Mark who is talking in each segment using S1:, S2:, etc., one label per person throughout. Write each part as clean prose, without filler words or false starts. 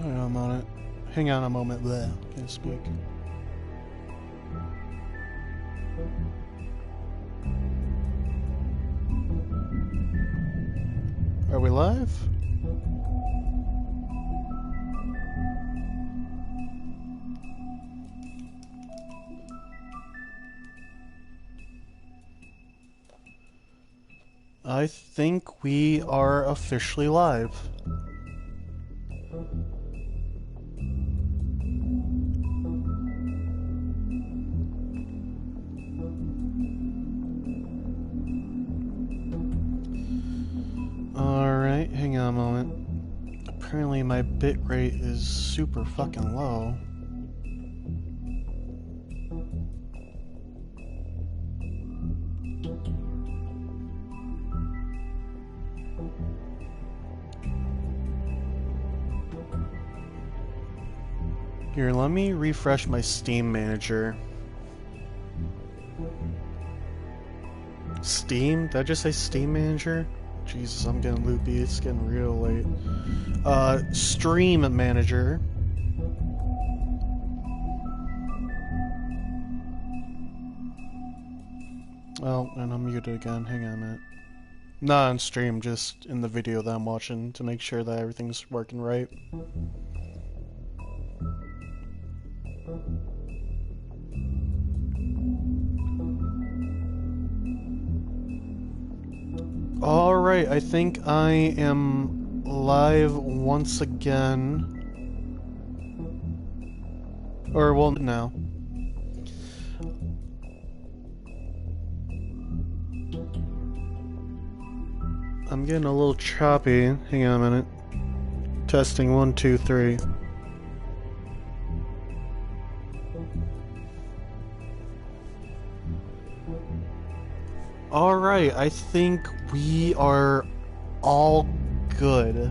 S1: Alright, I'm on it. Hang on a moment. Bleh. Can't speak. Are we live? I think we are officially live. Alright, hang on a moment. Apparently my bitrate is super fucking low. Here, let me refresh my Steam manager. Steam? Did I just say Steam manager? Jesus, I'm getting loopy. It's getting real late. Stream manager. Oh, and I'm muted again. Hang on a minute. Not on stream, just in the video that I'm watching to make sure that everything's working right. Alright, I think I am live once again. Or, well, now. I'm getting a little choppy. Hang on a minute. Testing 1, 2, 3. Alright, I think we are all good.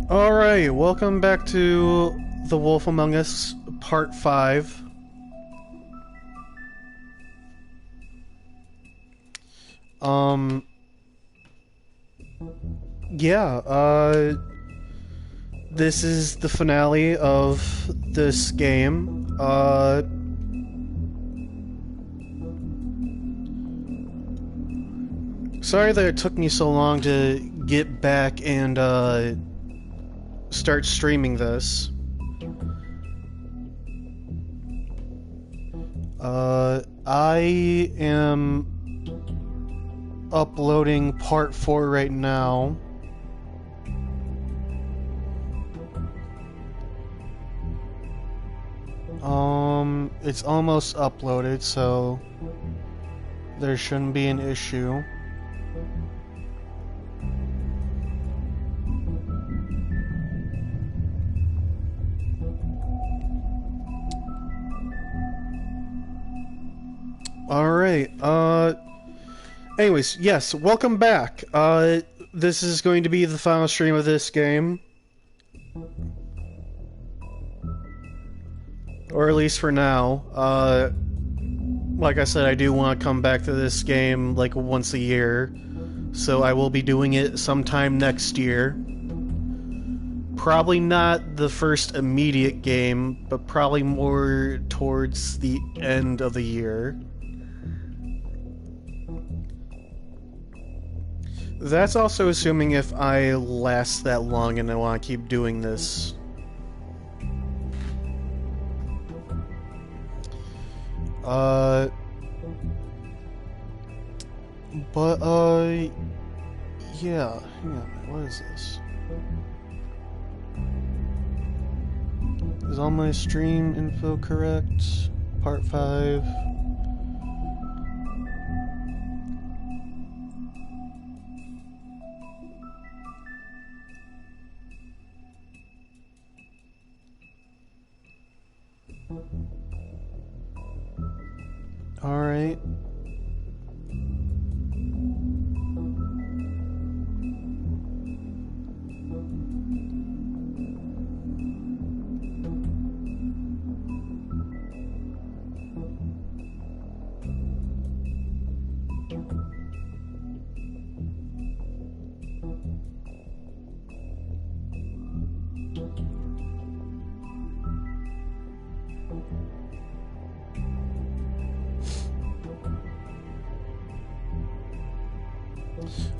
S1: Alright, welcome back to The Wolf Among Us Part 5. This is the finale of this game. Sorry that it took me so long to get back and, start streaming this. I am uploading part 4 right now. It's almost uploaded, so there shouldn't be an issue. Alright, anyways, yes, welcome back. This is going to be the final stream of this game. Or at least for now. Like I said, I do want to come back to this game, like, once a year. So I will be doing it sometime next year. Probably not the first immediate game, but probably more towards the end of the year. That's also assuming if I last that long and I want to keep doing this. Yeah, hang on, what is this? Is all my stream info correct? Part 5. Alright.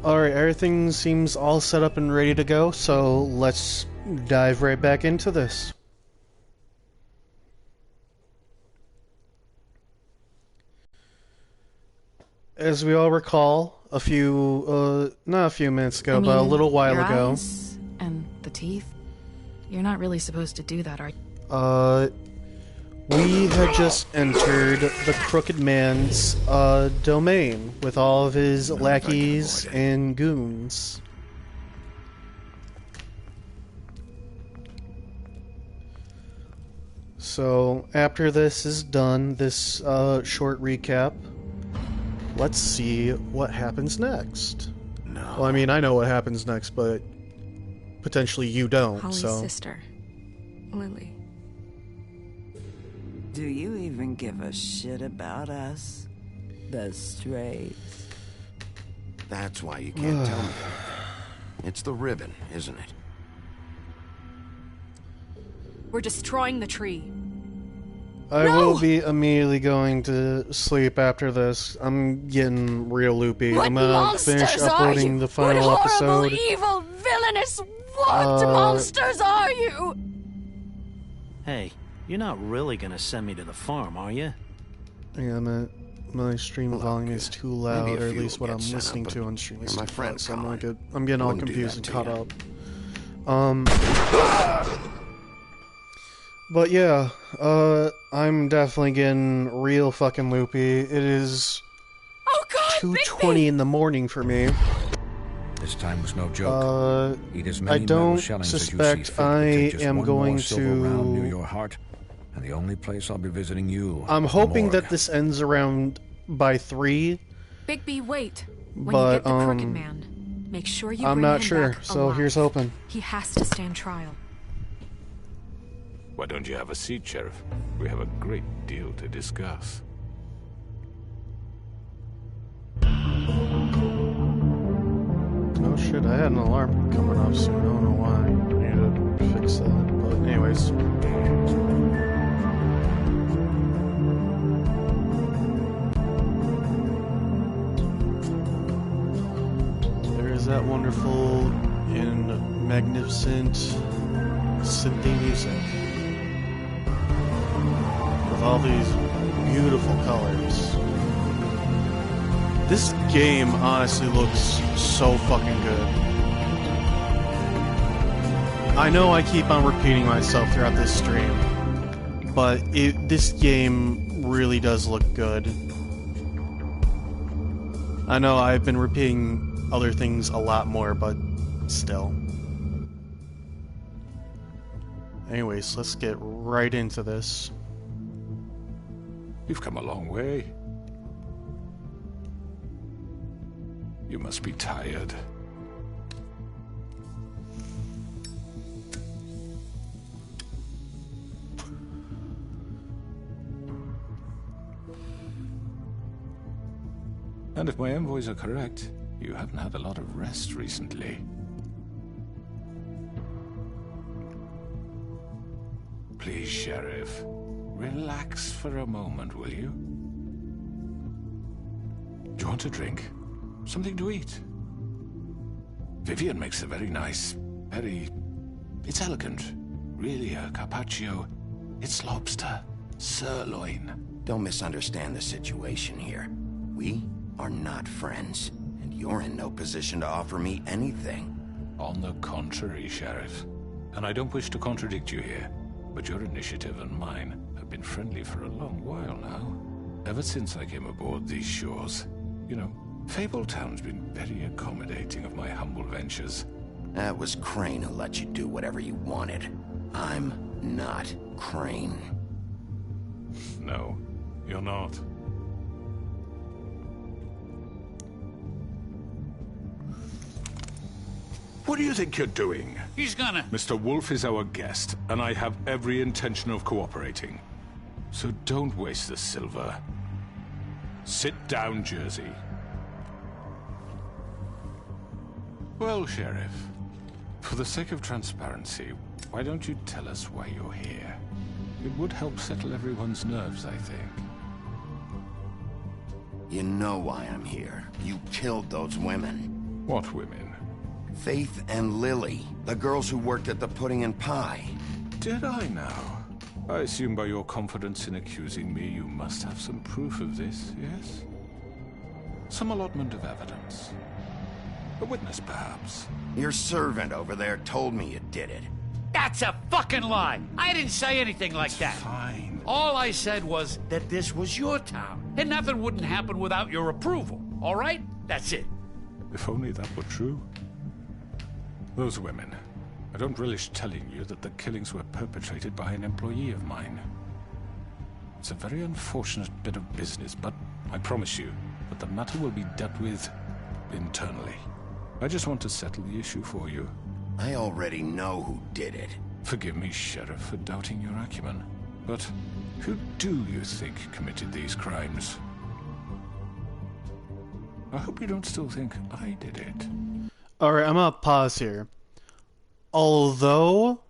S1: Alright, everything seems all set up and ready to go, so let's dive right back into this. As we all recall, not a few minutes ago, but a little while
S2: your
S1: ago.
S2: Eyes and the teeth. You're not really supposed to do that, are you?
S1: We had just entered the Crooked Man's domain with all of his lackeys and goons. So after this is done, this short recap, let's see what happens next.
S3: No.
S1: Well, I mean, I know what happens next, but potentially you don't.
S2: Holly's
S1: so.
S2: sister, Lily.
S4: Do you even give a shit about us? The strays.
S3: That's why you can't tell me. It's the ribbon, isn't it?
S5: We're destroying the tree.
S1: I will be immediately going to sleep after this. I'm getting real loopy.
S5: What
S1: I'm gonna finish uploading the final
S5: what
S1: episode.
S5: Horrible, evil, villainous, what monsters are you?
S6: Hey, you're not really gonna send me to the farm, are you?
S1: Yeah, my stream volume is too loud, or at least what I'm listening to on stream is too loud, so I'm getting all confused and caught up. But yeah, I'm definitely getting real fucking loopy. It is 2:20 in the morning for me.
S7: This time was no joke. Eat as many
S1: I don't
S7: metal shellings
S1: suspect
S7: as you see fit,
S1: I
S7: take just
S1: am
S7: one
S1: going
S7: more silver round near
S1: to.
S7: your heart, and the only place I'll be visiting you.
S1: I'm
S7: the
S1: hoping
S7: morgue.
S1: that this ends around by 3.
S5: Bigby, wait. When
S1: But,
S5: you get the Crooked Man, make sure you
S1: I'm
S5: bring
S1: not
S5: him
S1: sure,
S5: back
S1: so
S5: alive.
S1: here's hoping.
S5: He has to stand trial.
S8: Why don't you have a seat, Sheriff? We have a great deal to discuss.
S1: Oh shit, I had an alarm coming off soon. I don't know why. I need to fix that. But anyways. There's that wonderful and magnificent synthy music. With all these beautiful colors. This game honestly looks so fucking good. I know I keep on repeating myself throughout this stream, but this game really does look good. I know I've been repeating other things a lot more, but still. Anyways, let's get right into this.
S8: You've come a long way. You must be tired. And if my envoys are correct, you haven't had a lot of rest recently. Please, Sheriff, relax for a moment, will you? Do you want a drink? Something to eat? Vivian makes a very nice, it's elegant. Really a carpaccio. It's lobster. Sirloin.
S3: Don't misunderstand the situation here. We are not friends, and you're in no position to offer me anything.
S8: On the contrary, Sheriff. And I don't wish to contradict you here, but your initiative and mine have been friendly for a long while now. Ever since I came aboard these shores. You know, Fabletown's been very accommodating of my humble ventures.
S3: That was Crane who let you do whatever you wanted. I'm not Crane.
S8: No, you're not. What do you think you're doing?
S9: He's gonna...
S8: Mr. Wolf is our guest, and I have every intention of cooperating. So don't waste the silver. Sit down, Jersey. Well, Sheriff, for the sake of transparency, why don't you tell us why you're here? It would help settle everyone's nerves, I think.
S3: You know why I'm here. You killed those women.
S8: What women?
S3: Faith and Lily, the girls who worked at the Pudding and Pie.
S8: Did I now? I assume by your confidence in accusing me, you must have some proof of this, yes? Some allotment of evidence. A witness, perhaps.
S3: Your servant over there told me you did it.
S9: That's a fucking lie. I didn't say anything like that.
S8: Fine.
S9: All I said was that this was your town, and nothing wouldn't happen without your approval. All right? That's it.
S8: If only that were true. Those women. I don't relish telling you that the killings were perpetrated by an employee of mine. It's a very unfortunate bit of business, but I promise you that the matter will be dealt with internally. I just want to settle the issue for you.
S3: I already know who did it.
S8: Forgive me, Sheriff, for doubting your acumen. But who do you think committed these crimes? I hope you don't still think I did it.
S1: Alright, I'm gonna pause here. Although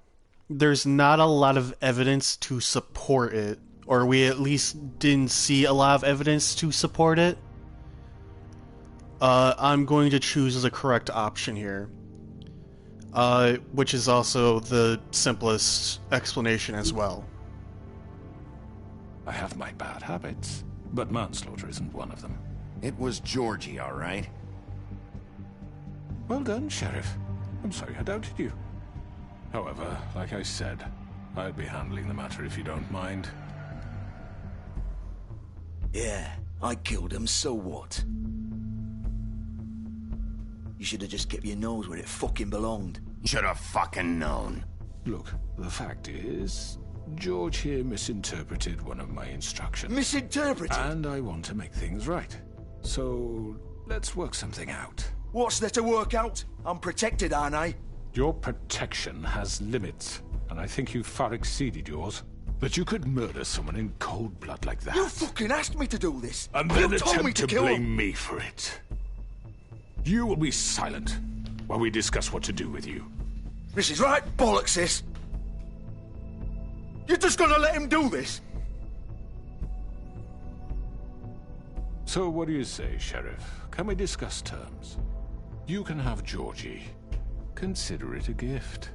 S1: there's not a lot of evidence to support it, or we at least didn't see a lot of evidence to support it, I'm going to choose the correct option here. Which is also the simplest explanation as well.
S8: I have my bad habits, but manslaughter isn't one of them.
S3: It was Georgie, all right?
S8: Well done, Sheriff. I'm sorry I doubted you. However, like I said, I'll be handling the matter if you don't mind.
S10: Yeah, I killed him, so what? You should have just kept your nose where it fucking belonged.
S3: Should have fucking known.
S8: Look, the fact is, George here misinterpreted one of my instructions.
S10: Misinterpreted?
S8: And I want to make things right. So, let's work something out.
S10: What's there to work out? I'm protected, aren't I?
S8: Your protection has limits, and I think you've far exceeded yours. But you could murder someone in cold blood like that.
S10: You fucking asked me to do this.
S8: And then
S10: you told me
S8: attempt to
S10: kill
S8: blame
S10: him.
S8: me for it. You will be silent while we discuss what to do with you.
S10: This is right bollocks, this. You're just gonna let him do this?
S8: So what do you say, Sheriff? Can we discuss terms? You can have Georgie. Consider it a gift,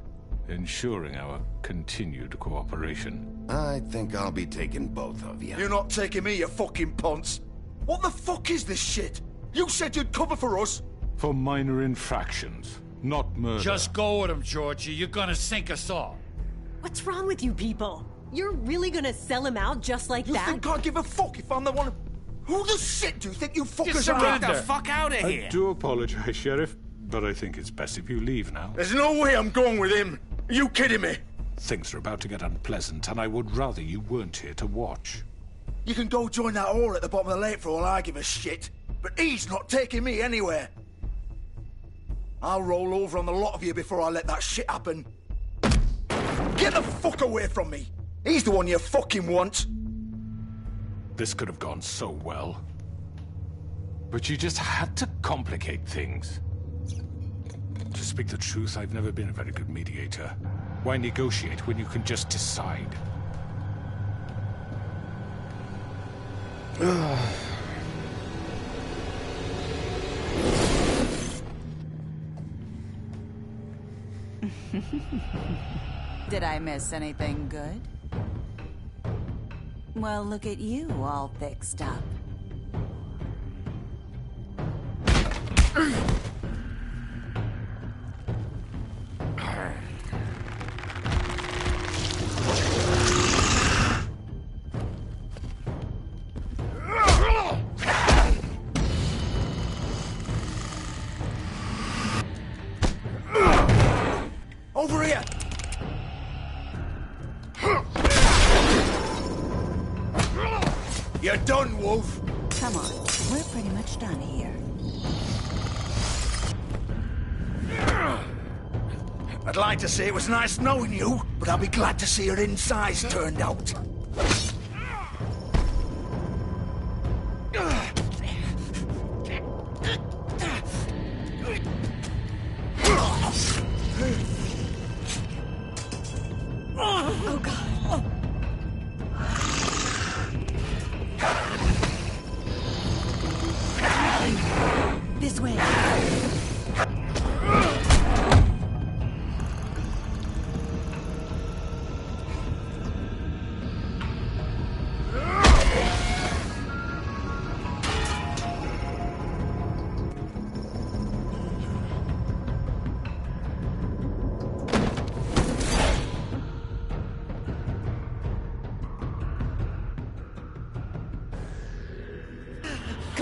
S8: ensuring our continued cooperation.
S3: I think I'll be taking both of you.
S10: You're not taking me, you fucking ponce. What the fuck is this shit? You said you'd cover for us.
S8: For minor infractions, not murder.
S9: Just go with him, Georgie. You're gonna sink us all.
S11: What's wrong with you people? You're really gonna sell him out just like that?
S10: You think I give a fuck if I'm the one... Who the shit do you think you fuckers are?
S9: Get
S10: Get
S9: the fuck out of here!
S8: I do apologize, Sheriff, but I think it's best if you leave now.
S10: There's no way I'm going with him. Are you kidding me?
S8: Things are about to get unpleasant, and I would rather you weren't here to watch.
S10: You can go join that whore at the bottom of the lake for all I give a shit. But he's not taking me anywhere. I'll roll over on the lot of you before I let that shit happen. Get the fuck away from me! He's the one you fucking want!
S8: This could have gone so well. But you just had to complicate things. To speak the truth, I've never been a very good mediator. Why negotiate when you can just decide?
S12: Did I miss anything good? Well, look at you, all fixed up.
S10: Over here! You're done, Wolf!
S12: Come on, we're pretty much done here.
S10: I'd like to say it was nice knowing you, but I'll be glad to see your insides turned out.
S11: Oh, God. This way.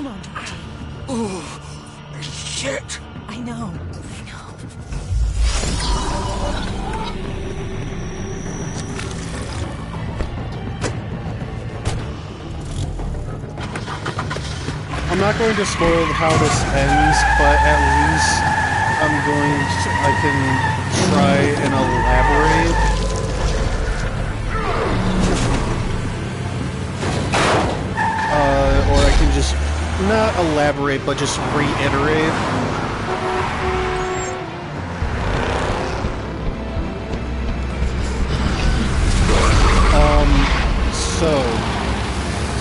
S11: Come on, Georgie.
S10: Oh, shit.
S11: I know.
S1: I'm not going to spoil how this ends, but at least I can try and elaborate. Or I can just not elaborate, but just reiterate. So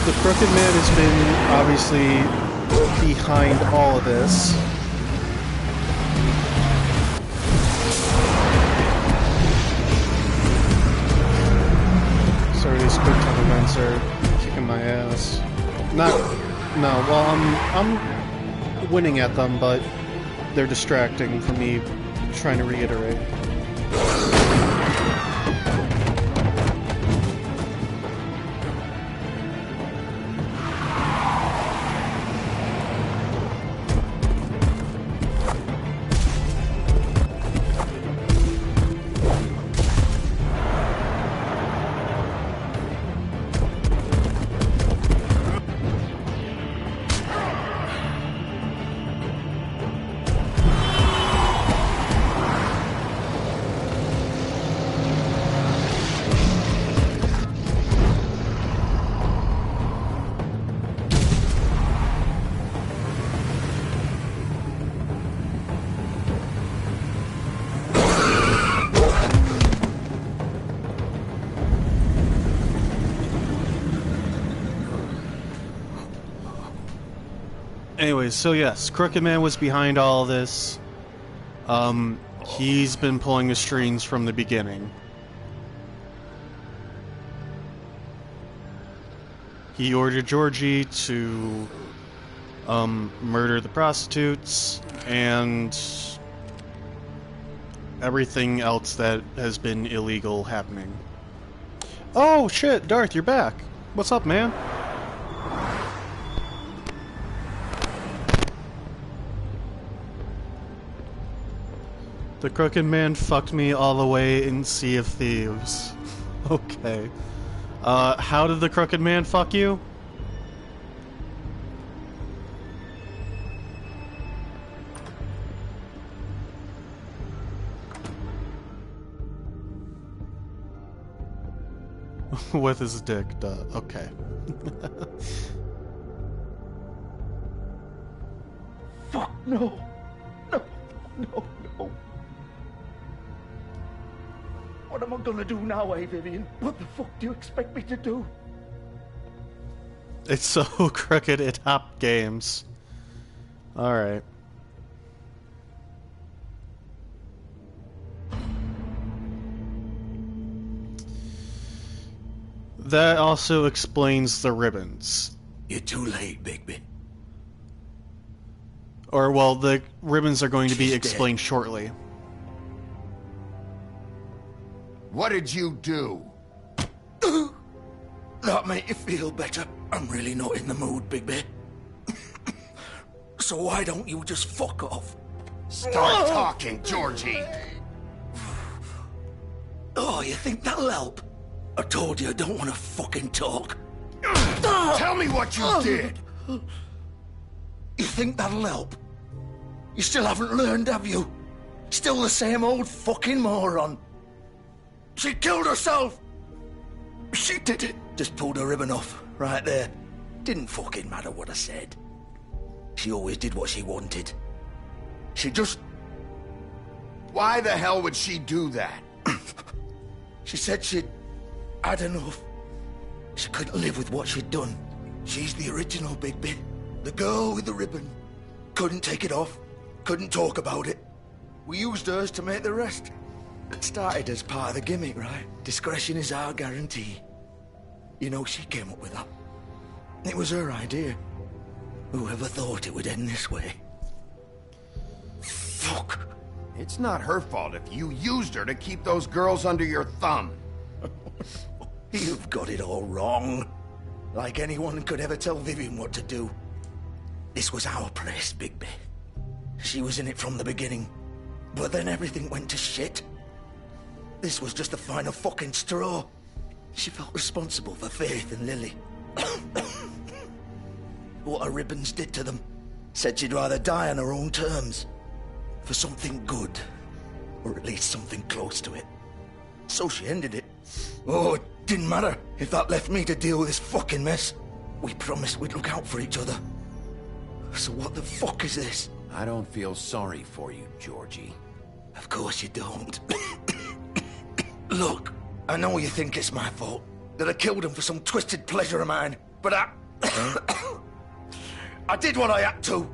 S1: the Crooked Man has been obviously behind all of this. Sorry, these quick time events are kicking my ass. Well, I'm winning at them, but they're distracting from me trying to reiterate. Anyways, so yes, Crooked Man was behind all this. He's been pulling the strings from the beginning. He ordered Georgie to murder the prostitutes and everything else that has been illegal happening. Oh shit, Darth, you're back. What's up, man? The Crooked Man fucked me all the way in Sea of Thieves. Okay. How did the Crooked Man fuck you? With his dick, duh. Okay.
S10: Fuck, no. No. What am I gonna do now, Vivian? What the fuck do you expect me to do?
S1: It's so crooked it hopped games. Alright. That also explains the ribbons.
S10: You're too late, Bigby.
S1: Or, well, the ribbons are going to be explained shortly.
S3: What did you do?
S10: That make you feel better? I'm really not in the mood, Bigby. So why don't you just fuck off?
S3: Start talking, Georgie.
S10: Oh, you think that'll help? I told you I don't want to fucking talk.
S3: Tell me what you did.
S10: You think that'll help? You still haven't learned, have you? Still the same old fucking moron. She killed herself. She did it. Just pulled her ribbon off, right there. Didn't fucking matter what I said. She always did what she wanted. She just...
S3: Why the hell would she do that?
S10: She said she'd had enough. She couldn't live with what she'd done. She's the original Bigby. The girl with the ribbon. Couldn't take it off. Couldn't talk about it. We used hers to make the rest. It started as part of the gimmick, right? Discretion is our guarantee. You know, she came up with that. It was her idea. Whoever thought it would end this way? Fuck.
S3: It's not her fault if you used her to keep those girls under your thumb.
S10: You've got it all wrong. Like anyone could ever tell Vivian what to do. This was our place, Bigby. She was in it from the beginning. But then everything went to shit. This was just the final fucking straw. She felt responsible for Faith and Lily. What her ribbons did to them. Said she'd rather die on her own terms. For something good. Or at least something close to it. So she ended it. Oh, it didn't matter if that left me to deal with this fucking mess. We promised we'd look out for each other. So what the fuck is this?
S3: I don't feel sorry for you, Georgie.
S10: Of course you don't. Look, I know you think it's my fault. That I killed him for some twisted pleasure of mine. But I did what I had to.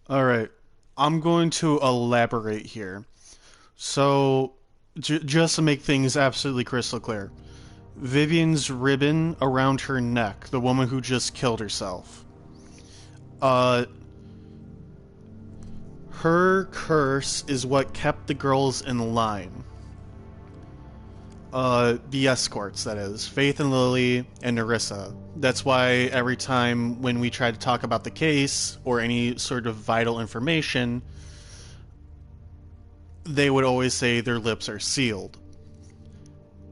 S1: Alright. I'm going to elaborate here. So, just to make things absolutely crystal clear. Vivian's ribbon around her neck, the woman who just killed herself. Her curse is what kept the girls in line. The escorts, that is. Faith and Lily and Nerissa. That's why every time when we try to talk about the case, or any sort of vital information, they would always say their lips are sealed.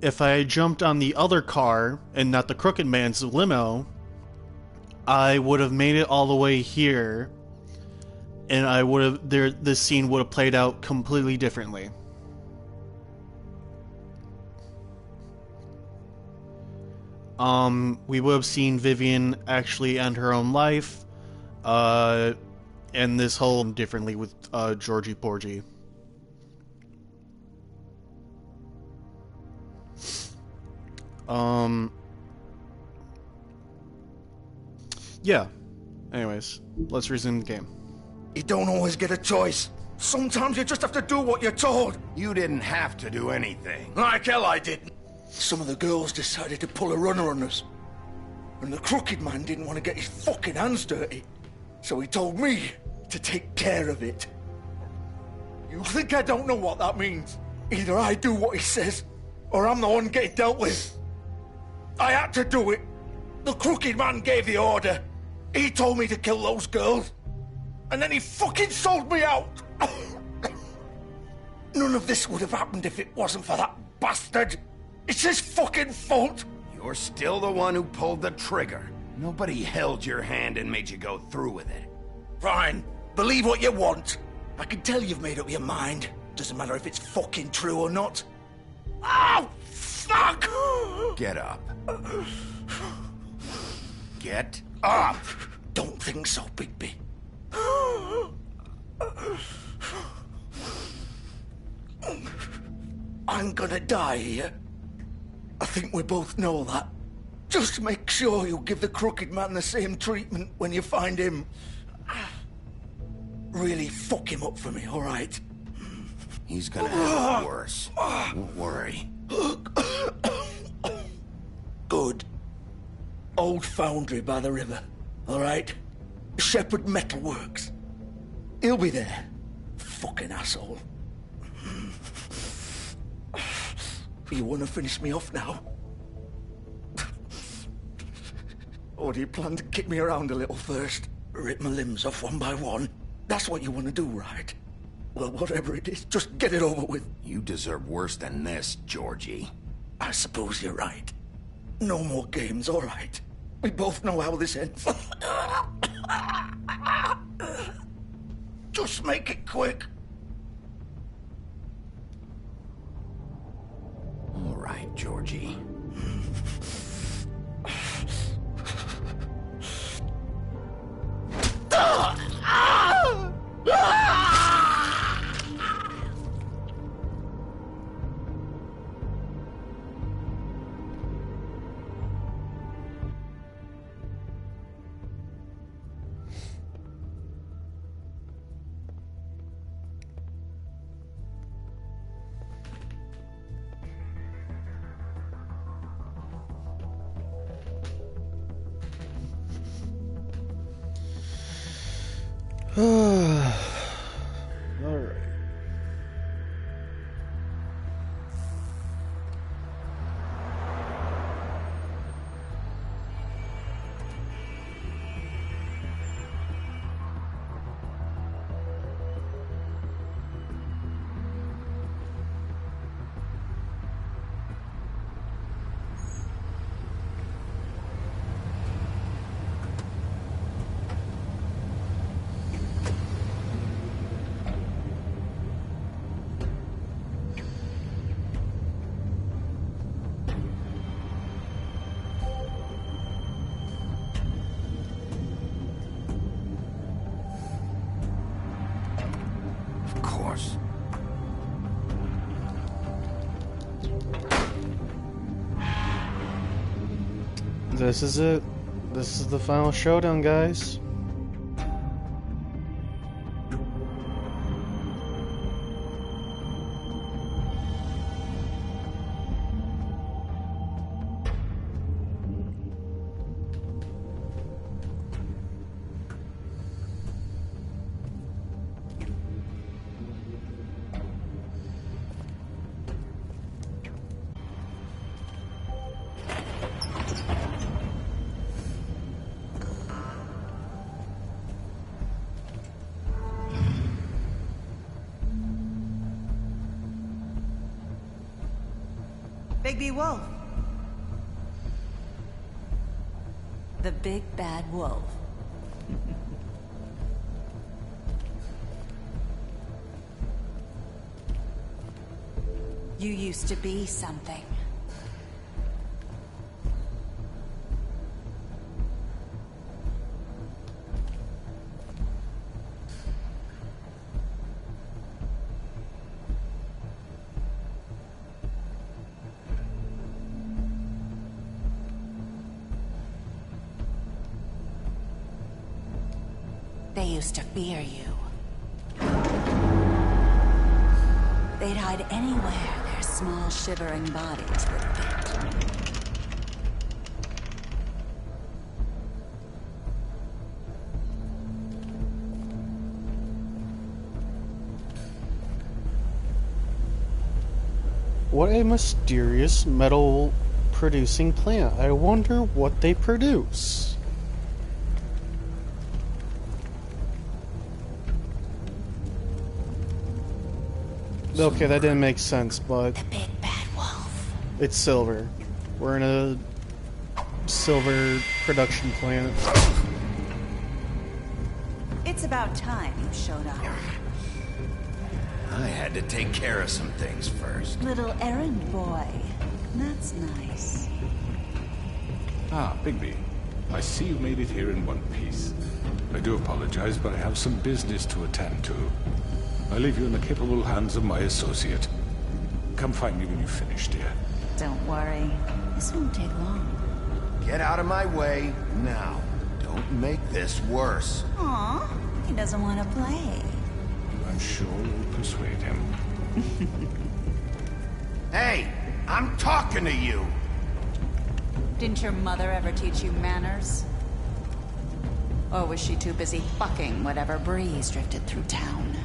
S1: If I jumped on the other car, and not the Crooked Man's limo, I would have made it all the way here, and I would have this scene would have played out completely differently. We would have seen Vivian actually end her own life, and this whole differently with Georgie Porgy. Yeah. Anyways, let's resume the game.
S10: You don't always get a choice. Sometimes you just have to do what you're told.
S3: You didn't have to do anything.
S10: Like hell I didn't. Some of the girls decided to pull a runner on us. And the Crooked Man didn't want to get his fucking hands dirty. So he told me to take care of it. You think I don't know what that means? Either I do what he says, or I'm the one getting dealt with. I had to do it. The Crooked Man gave the order. He told me to kill those girls. And then he fucking sold me out. None of this would have happened if it wasn't for that bastard. It's his fucking fault.
S3: You're still the one who pulled the trigger. Nobody held your hand and made you go through with it.
S10: Fine. Believe what you want. I can tell you've made up your mind. Doesn't matter if it's fucking true or not. Oh, fuck!
S3: Get up. Get up!
S10: Don't think so, Bigby. I'm gonna die here. I think we both know that. Just make sure you give the Crooked Man the same treatment when you find him. Really fuck him up for me, all right?
S3: He's gonna have it worse. Don't worry.
S10: Good. Old foundry by the river, all right? Shepherd Metalworks. He'll be there. Fucking asshole. You want to finish me off now? Or do you plan to kick me around a little first? Rip my limbs off one by one? That's what you want to do, right? Well, whatever it is, just get it over with.
S3: You deserve worse than this, Georgie.
S10: I suppose you're right. No more games, all right. We both know how this ends. Just make it quick.
S3: All right, Georgie.
S1: Alright. This is it. This is the final showdown, guys.
S12: Big Wolf. The big bad wolf. You used to be something. They used to fear you. They'd hide anywhere their small, shivering bodies would fit.
S1: What a mysterious metal-producing plant. I wonder what they produce. Okay, that didn't make sense, but...
S12: The big bad wolf.
S1: It's silver. We're in a silver production plant.
S12: It's about time you showed up.
S3: I had to take care of some things first.
S12: Little errand boy. That's nice.
S8: Ah, Bigby. I see you made it here in one piece. I do apologize, but I have some business to attend to. I leave you in the capable hands of my associate. Come find me when you've finished, dear.
S12: Don't worry. This won't take long.
S3: Get out of my way now. Don't make this worse.
S12: Aw, he doesn't want to play.
S8: I'm sure you'll persuade him.
S3: Hey, I'm talking to you!
S12: Didn't your mother ever teach you manners? Or was she too busy fucking whatever breeze drifted through town?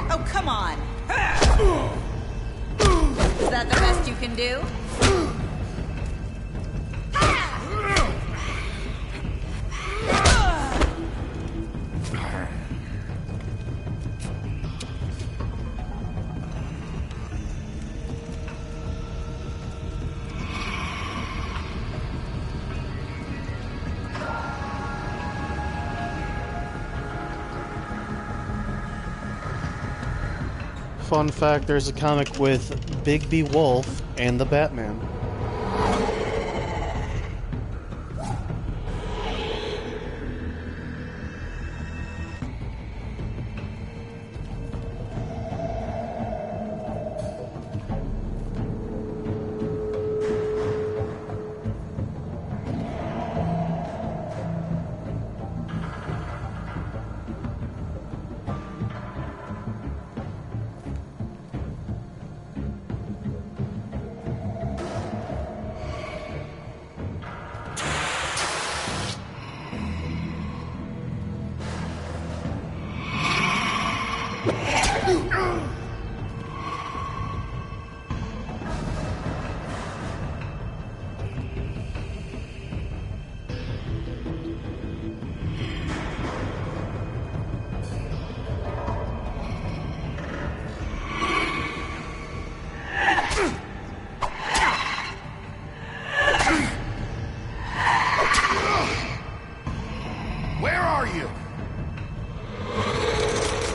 S12: Oh, come on! Is that the best you can do?
S1: Fun fact, there's a comic with Bigby Wolf and the Batman.
S3: Where are you?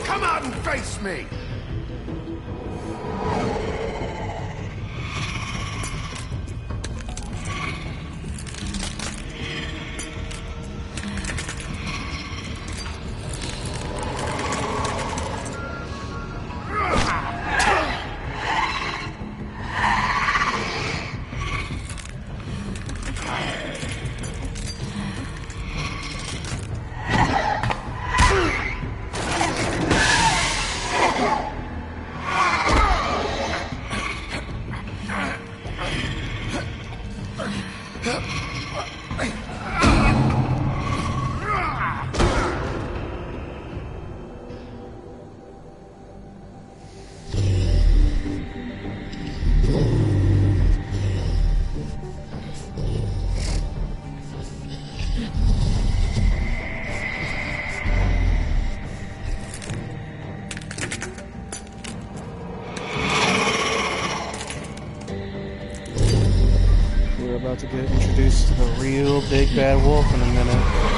S3: Come out and face me!
S1: About to get introduced to the real big bad wolf in a minute.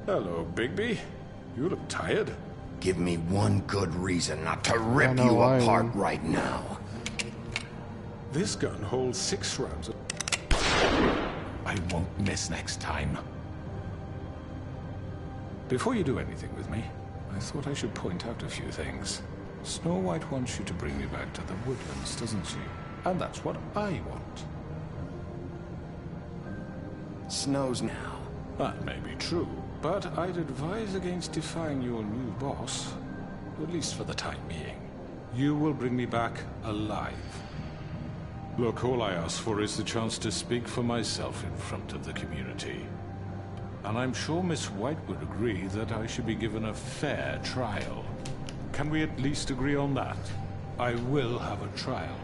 S8: Hello, Bigby. You look tired.
S3: Give me one good reason not to rip you apart right now.
S8: This gun holds 6 rounds. I won't miss next time. Before you do anything with me, I thought I should point out a few things. Snow White wants you to bring me back to the woodlands, doesn't she? And that's what I want.
S3: Snows now.
S8: That may be true, but I'd advise against defying your new boss, at least for the time being. You will bring me back alive. Look, all I ask for is the chance to speak for myself in front of the community. And I'm sure Miss White would agree that I should be given a fair trial. Can we at least agree on that? I will have a trial.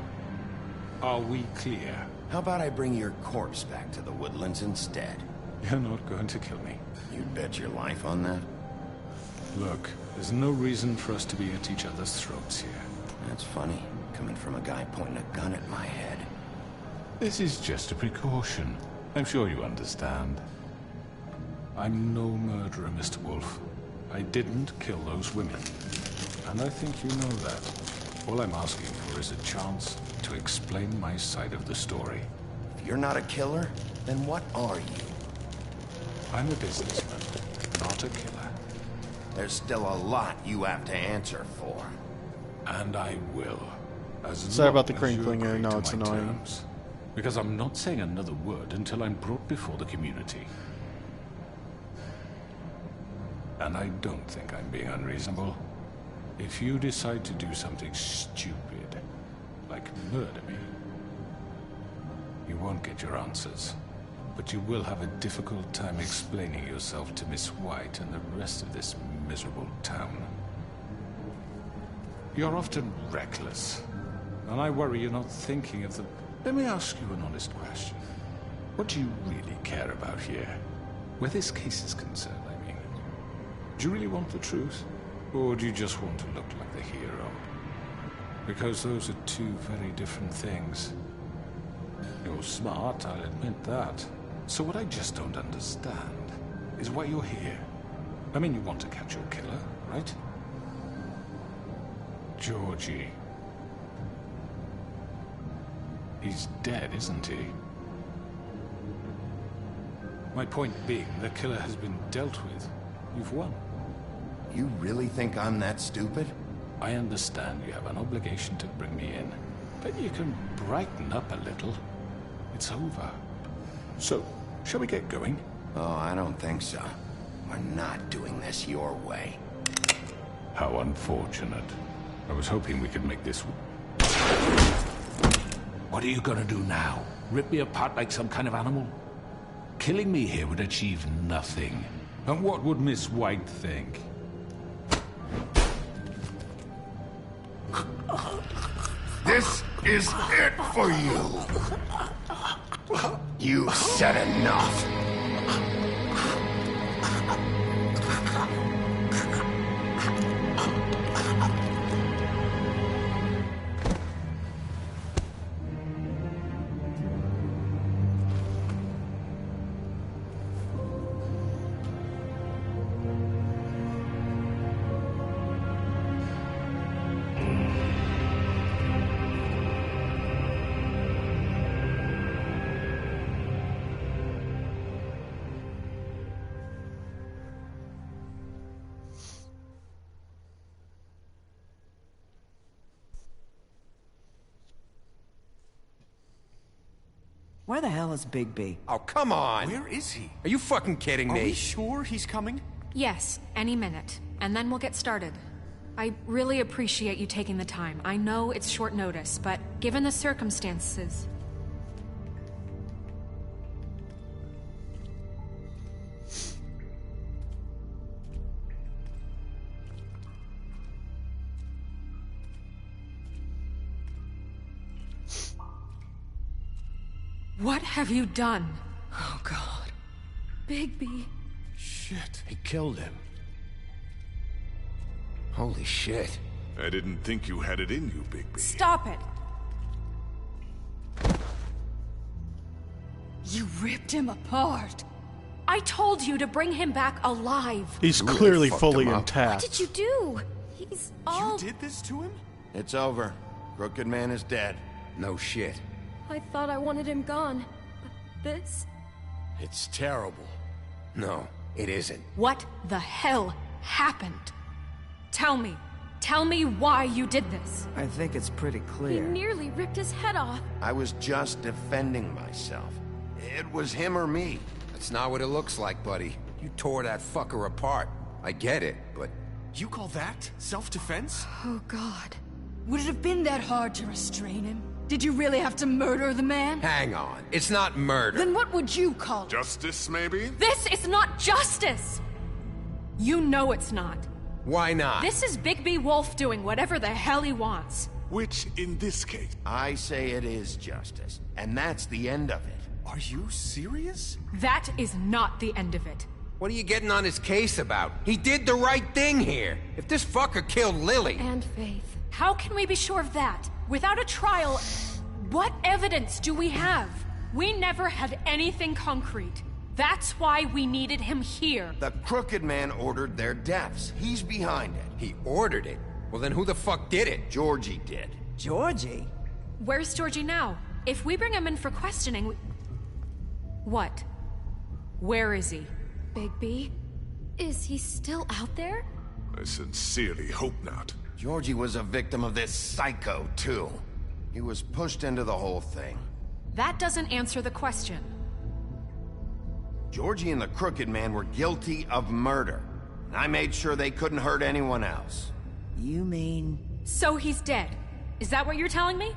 S8: Are we clear?
S3: How about I bring your corpse back to the woodlands instead?
S8: You're not going to kill me.
S3: You'd bet your life on that?
S8: Look, there's no reason for us to be at each other's throats here.
S3: That's funny, coming from a guy pointing a gun at my head.
S8: This is just a precaution. I'm sure you understand. I'm no murderer, Mr. Wolf. I didn't kill those women. And I think you know that. All I'm asking for is a chance to explain my side of the story.
S3: If you're not a killer, then what are you?
S8: I'm a businessman, not a killer.
S3: There's still a lot you have to answer for.
S8: And I will.
S1: Sorry about the crinkling here. No, it's annoying.
S8: Terms. Because I'm not saying another word until I'm brought before the community. And I don't think I'm being unreasonable. If you decide to do something stupid, like murder me, you won't get your answers. But you will have a difficult time explaining yourself to Miss White and the rest of this miserable town. You're often reckless, and I worry you're not thinking of the... Let me ask you an honest question. What do you really care about here? Where this case is concerned, I mean. Do you really want the truth? Or do you just want to look like the hero? Because those are two very different things. You're smart, I'll admit that. So what I just don't understand is why you're here. I mean, you want to catch your killer, right? Georgie. He's dead, isn't he? My point being, the killer has been dealt with. You've won.
S3: You really think I'm that stupid?
S8: I understand you have an obligation to bring me in, but you can brighten up a little. It's over. So, shall we get going?
S3: Oh, I don't think so. We're not doing this your way.
S8: How unfortunate. I was hoping we could make this... What are you gonna do now? Rip me apart like some kind of animal? Killing me here would achieve nothing. And what would Miss White think?
S3: This is it for you! You said enough!
S4: Where the hell is Bigby?
S13: Oh, come on!
S14: Where is he?
S13: Are you fucking kidding me?
S14: Are we sure he's coming?
S2: Yes, any minute. And then we'll get started. I really appreciate you taking the time. I know it's short notice, but given the circumstances... What have you done?
S14: Oh, God.
S2: Bigby.
S13: Shit, he killed him. Holy shit.
S15: I didn't think you had it in you, Bigby.
S2: Stop it!
S5: You ripped him apart.
S2: I told you to bring him back alive.
S1: He's clearly fully intact.
S5: What did you do? He's all...
S14: You did this to him?
S3: It's over. Crooked Man is dead.
S13: No shit.
S5: I thought I wanted him gone. But this...
S13: It's terrible. No, it isn't.
S2: What the hell happened? Tell me. Tell me why you did this.
S4: I think it's pretty
S5: He
S4: clear.
S5: nearly ripped his head off.
S3: I was just defending myself. It was him or me.
S13: That's not what it looks like, buddy. You tore that fucker apart. I get it, but...
S14: You call that self-defense?
S5: Oh, God. Would it have been that hard to restrain him? Did you really have to murder the man?
S13: Hang on. It's not murder.
S5: Then what would you call it?
S15: Justice, maybe?
S2: This is not justice! You know it's not.
S13: Why not?
S2: This is Bigby Wolf doing whatever the hell he wants.
S15: Which, in this case...
S3: I say it is justice, and that's the end of it.
S14: Are you serious?
S2: That is not the end of it.
S13: What are you getting on his case about? He did the right thing here. If this fucker killed Lily...
S2: And Faith. How can we be sure of that? Without a trial, what evidence do we have? We never had anything concrete. That's why we needed him here.
S3: The Crooked Man ordered their deaths. He's behind it.
S13: He ordered it? Well, then who the fuck did it?
S3: Georgie did.
S4: Georgie?
S2: Where's Georgie now? If we bring him in for questioning, What? Where is he?
S16: Bigby? Is he still out there?
S15: I sincerely hope not.
S3: Georgie was a victim of this psycho, too. He was pushed into the whole thing.
S2: That doesn't answer the question.
S3: Georgie and the Crooked Man were guilty of murder. And I made sure they couldn't hurt anyone else.
S4: You mean...
S2: So he's dead. Is that what you're telling me?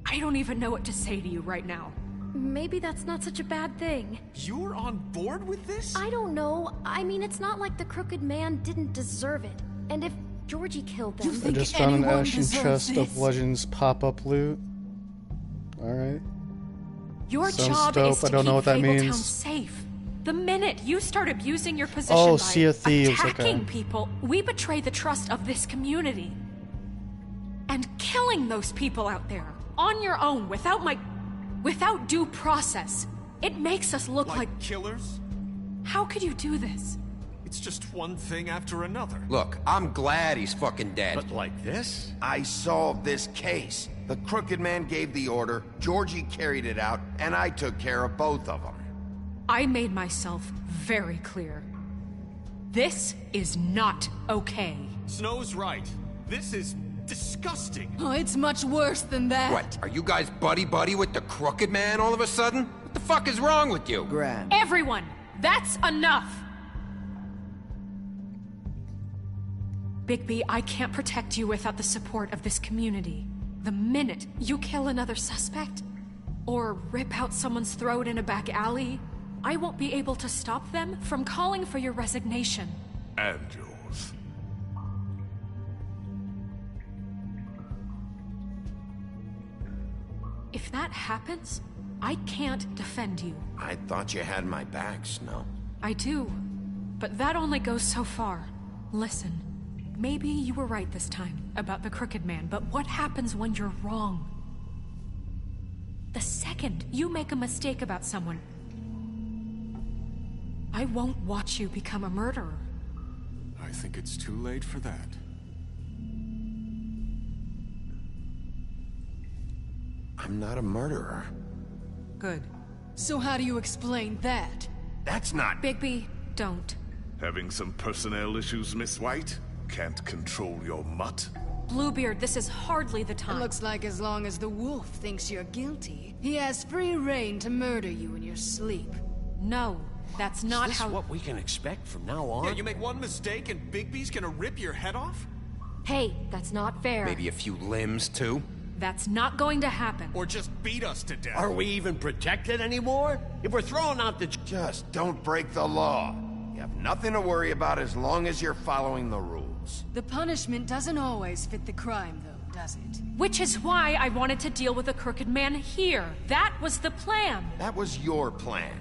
S2: I don't even know what to say to you right now.
S16: Maybe that's not such a bad thing.
S14: You're on board with this?
S16: I don't know. I mean, it's not like the Crooked Man didn't deserve it. And if Georgie killed them...
S1: I just found an ashen chest of Legends pop-up loot. Alright.
S2: Your
S1: Sounds
S2: job
S1: dope.
S2: is to
S1: I don't know what
S2: keep
S1: that
S2: Fabletown
S1: means.
S2: safe. The minute you start abusing your position
S1: Oh,
S2: by
S1: Sea of Thieves,
S2: attacking
S1: okay.
S2: people, we betray the trust of this community. And killing those people out there, on your own, without due process, it makes us look like
S14: killers?
S2: How could you do this?
S14: It's just one thing after another.
S13: Look, I'm glad he's fucking dead.
S3: But like this? I solved this case. The Crooked Man gave the order, Georgie carried it out, and I took care of both of them.
S2: I made myself very clear. This is not okay.
S14: Snow's right. This is disgusting.
S5: Oh, it's much worse than that.
S13: What, are you guys buddy-buddy with the Crooked Man all of a sudden? What the fuck is wrong with you?
S4: Gran.
S2: Everyone, that's enough! Bigby, I can't protect you without the support of this community. The minute you kill another suspect, or rip out someone's throat in a back alley, I won't be able to stop them from calling for your resignation.
S15: And yours.
S2: If that happens, I can't defend you.
S3: I thought you had my back, Snow.
S2: I do, but that only goes so far. Listen, maybe you were right this time about the Crooked Man, but what happens when you're wrong? The second you make a mistake about someone, I won't watch you become a murderer.
S14: I think it's too late for that.
S3: I'm not a murderer.
S5: Good. So how do you explain that?
S3: That's not...
S2: Bigby, don't.
S15: Having some personnel issues, Miss White? Can't control your mutt?
S2: Bluebeard, this is hardly the time.
S5: It looks like as long as the wolf thinks you're guilty, he has free reign to murder you in your sleep.
S2: No, that's not how...
S17: what we can expect from now on?
S14: Yeah, you make one mistake and Bigby's gonna rip your head off?
S16: Hey, that's not fair.
S13: Maybe a few limbs, too?
S2: That's not going to happen.
S14: Or just beat us to death.
S17: Are we even protected anymore? If we're throwing out the...
S3: Just don't break the law. You have nothing to worry about as long as you're following the rules.
S5: The punishment doesn't always fit the crime, though, does it?
S2: Which is why I wanted to deal with the Crooked Man here. That was the plan.
S3: That was your plan.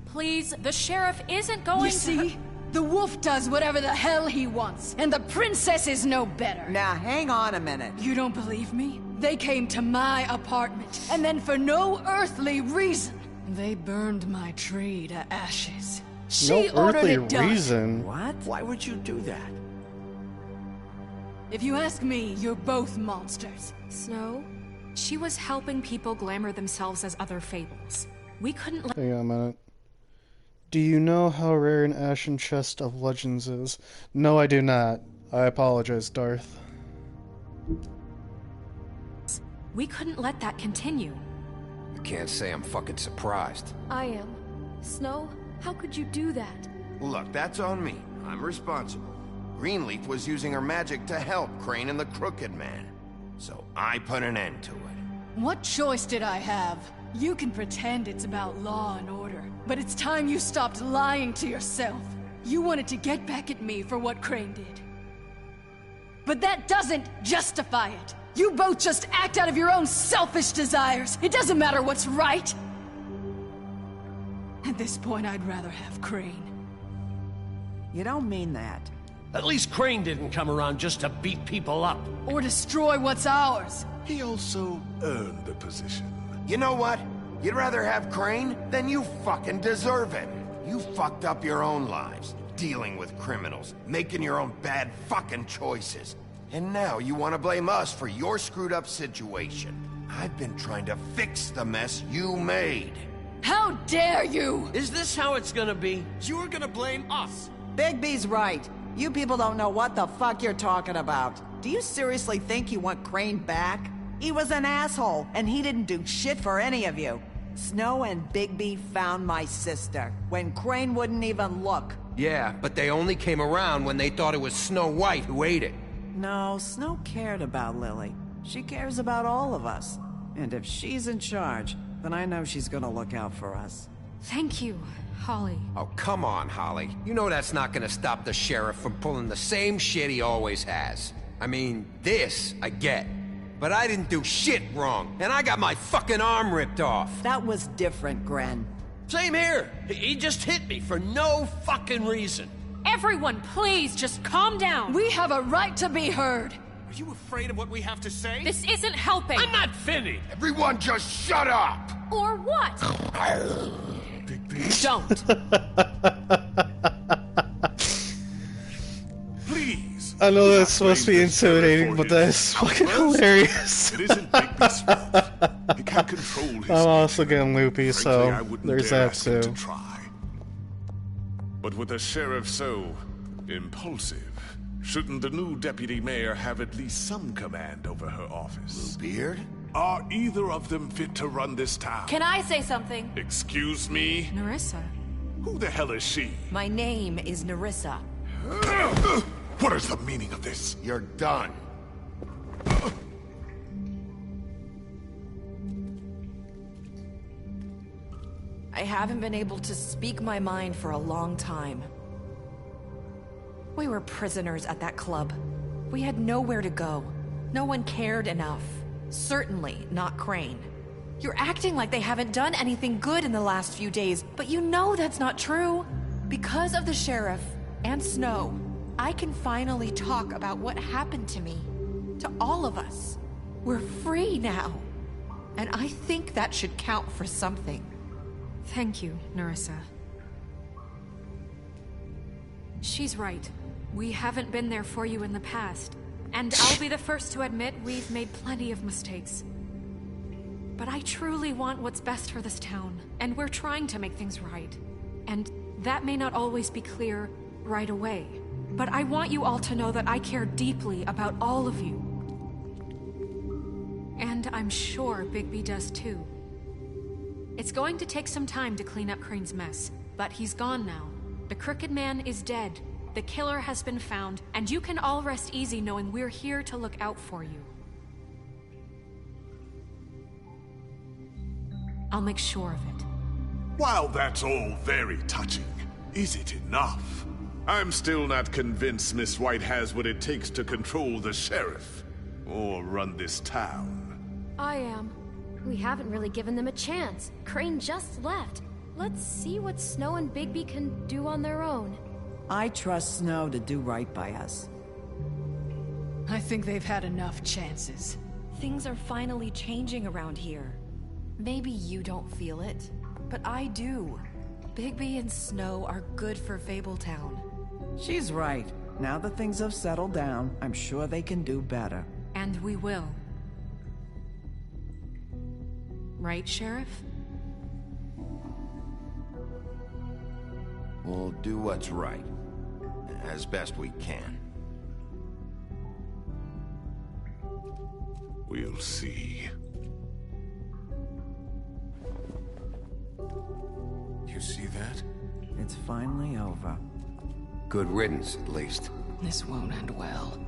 S2: Please, the sheriff isn't going
S5: You see? The wolf does whatever the hell he wants, and the princess is no better.
S4: Now, hang on a minute.
S5: You don't believe me? They came to my apartment, and then for no earthly reason, they burned my tree to ashes. She
S1: No
S5: ordered
S1: earthly
S5: it done.
S1: reason.
S17: What? Why would you do that?
S5: If you ask me, you're both monsters.
S2: Snow, she was helping people glamour themselves as other fables. We couldn't let...
S1: Hang on a minute. Do you know how rare an ashen chest of Legends is? No, I do not. I apologize, Darth.
S2: We couldn't let that continue.
S13: I can't say I'm fucking surprised.
S16: I am. Snow, how could you do that?
S3: Look, that's on me. I'm responsible. Greenleaf was using her magic to help Crane and the Crooked Man. So I put an end to it.
S5: What choice did I have? You can pretend it's about law and order, but it's time you stopped lying to yourself. You wanted to get back at me for what Crane did. But that doesn't justify it. You both just act out of your own selfish desires. It doesn't matter what's right. At this point, I'd rather have Crane.
S4: You don't mean that.
S17: At least Crane didn't come around just to beat people up.
S5: Or destroy what's ours.
S15: He also earned the position.
S3: You know what? You'd rather have Crane? Then you fucking deserve it. You fucked up your own lives, dealing with criminals, making your own bad fucking choices. And now you want to blame us for your screwed up situation. I've been trying to fix the mess you made.
S5: How dare you!
S17: Is this how it's gonna be? You're gonna blame us.
S4: Bigby's right. You people don't know what the fuck you're talking about. Do you seriously think you want Crane back? He was an asshole, and he didn't do shit for any of you. Snow and Bigby found my sister, when Crane wouldn't even look.
S13: Yeah, but they only came around when they thought it was Snow White who ate it.
S4: No, Snow cared about Lily. She cares about all of us. And if she's in charge, then I know she's gonna look out for us.
S2: Thank you, Holly.
S13: Oh, come on, Holly. You know that's not gonna stop the sheriff from pulling the same shit he always has. I mean, this, I get. But I didn't do shit wrong, and I got my fucking arm ripped off.
S4: That was different, Gren.
S17: Same here. He just hit me for no fucking reason.
S2: Everyone, please, just calm down.
S5: We have a right to be heard.
S14: Are you afraid of what we have to say?
S2: This isn't helping.
S17: I'm not finished.
S3: Everyone just shut up!
S2: Or what? Don't.
S15: Please.
S1: I know that's supposed to be intimidating, but that's fucking hilarious.
S15: It isn't Bigby's fault. He can't control his
S1: I'm also getting loopy,
S15: Frankly,
S1: so
S15: I wouldn't
S1: there's
S15: dare
S1: that
S15: ask him
S1: too.
S15: to try. But with a sheriff so impulsive, shouldn't the new deputy mayor have at least some command over her office?
S3: Beard?
S15: Are either of them fit to run this town?
S18: Can I say something?
S15: Excuse me?
S2: Nerissa.
S15: Who the hell is she?
S18: My name is Nerissa.
S15: What is the meaning of this?
S3: You're done.
S18: I haven't been able to speak my mind for a long time. We were prisoners at that club. We had nowhere to go. No one cared enough. Certainly not Crane. You're acting like they haven't done anything good in the last few days, but you know that's not true. Because of the sheriff and Snow, I can finally talk about what happened to me. To all of us. We're free now. And I think that should count for something.
S2: Thank you, Nerissa. She's right. We haven't been there for you in the past. And I'll be the first to admit we've made plenty of mistakes. But I truly want what's best for this town, and we're trying to make things right. And that may not always be clear right away. But I want you all to know that I care deeply about all of you. And I'm sure Bigby does too. It's going to take some time to clean up Crane's mess, but he's gone now. The Crooked Man is dead. The killer has been found, and you can all rest easy knowing we're here to look out for you. I'll make sure of it.
S15: While that's all very touching, is it enough? I'm still not convinced Miss White has what it takes to control the sheriff, or run this town.
S16: I am. We haven't really given them a chance. Crane just left. Let's see what Snow and Bigby can do on their own.
S4: I trust Snow to do right by us.
S5: I think they've had enough chances.
S18: Things are finally changing around here. Maybe you don't feel it, but I do. Bigby and Snow are good for Fabletown.
S4: She's right. Now that things have settled down, I'm sure they can do better.
S2: And we will. Right, Sheriff?
S3: We'll do what's right, as best we can.
S15: We'll see.
S7: You see that?
S4: It's finally over.
S13: Good riddance, at least.
S18: This won't end well.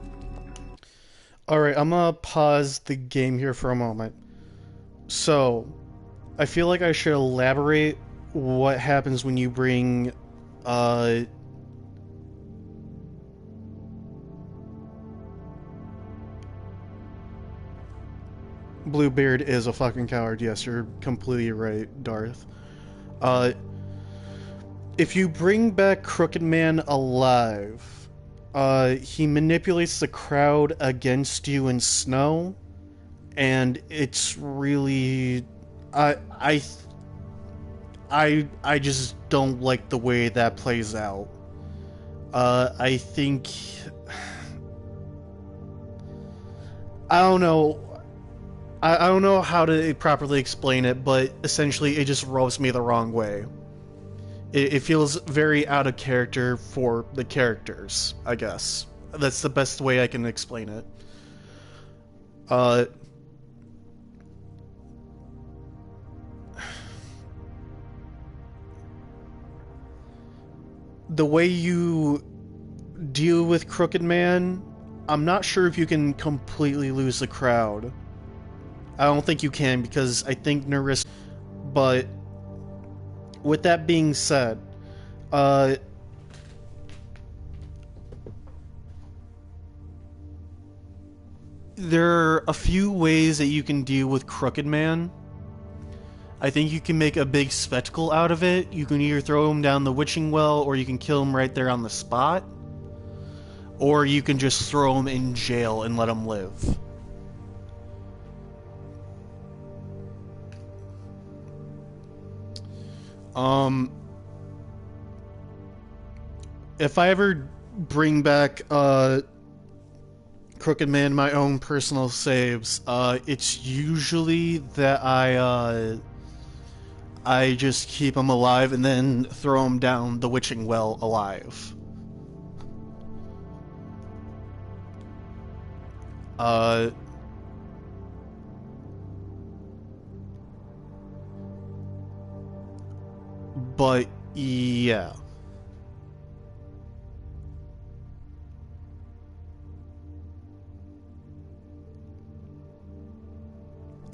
S1: Alright, I'm gonna pause the game here for a moment. So, I feel like I should elaborate what happens when you bring, Bluebeard is a fucking coward. Yes, you're completely right, Darth. If you bring back Crooked Man alive, he manipulates the crowd against you and Snow, and it's really, I just don't like the way that plays out. I think, I don't know. I don't know how to properly explain it, but essentially it just rubs me the wrong way. It feels very out of character for the characters, I guess. That's the best way I can explain it. The way you deal with Crooked Man, I'm not sure if you can completely lose the crowd. I don't think you can, because I think Nerissa... But with that being said, there are a few ways that you can deal with Crooked Man. I think you can make a big spectacle out of it. You can either throw him down the witching well, or you can kill him right there on the spot. Or you can just throw him in jail and let him live. If I ever bring back Crooked Man my own personal saves, it's usually that I just keep him alive and then throw him down the witching well alive. But yeah.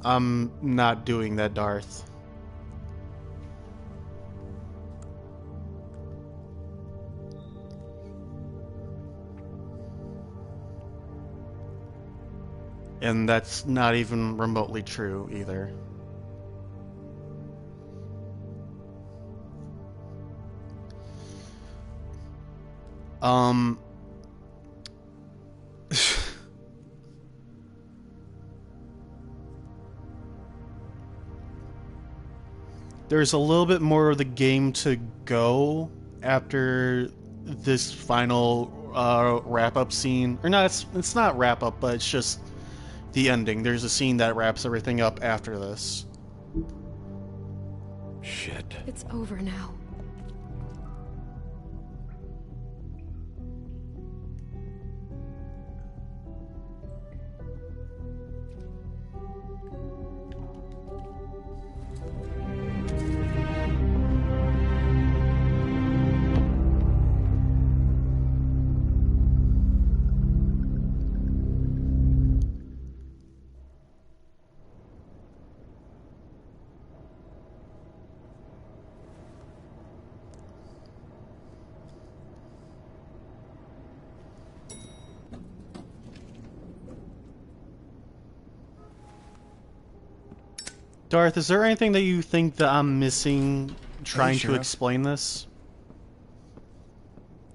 S1: I'm not doing that, Darth. And that's not even remotely true either. There's a little bit more of the game to go after this final wrap-up scene. Or not, it's not wrap-up, but it's just the ending. There's a scene that wraps everything up after this.
S8: Shit.
S16: It's over now.
S1: Darth, is there anything that you think that I'm missing trying
S19: Hey,
S1: to
S19: Sheriff.
S1: explain this?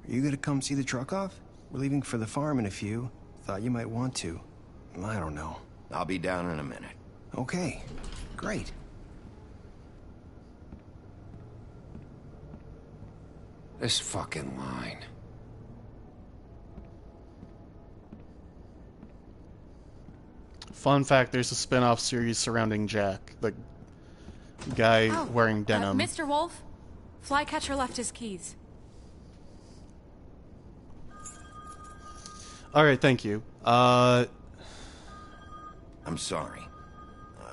S19: Are you gonna come see the truck off? We're leaving for the farm in a few. Thought you might want to. I don't know.
S3: I'll be down in a minute.
S19: Okay, great.
S13: This fucking line.
S1: Fun fact, there's a spin-off series surrounding Jack, the guy wearing denim.
S2: Mr. Wolf, Flycatcher left his keys.
S1: Alright, thank you.
S3: I'm sorry.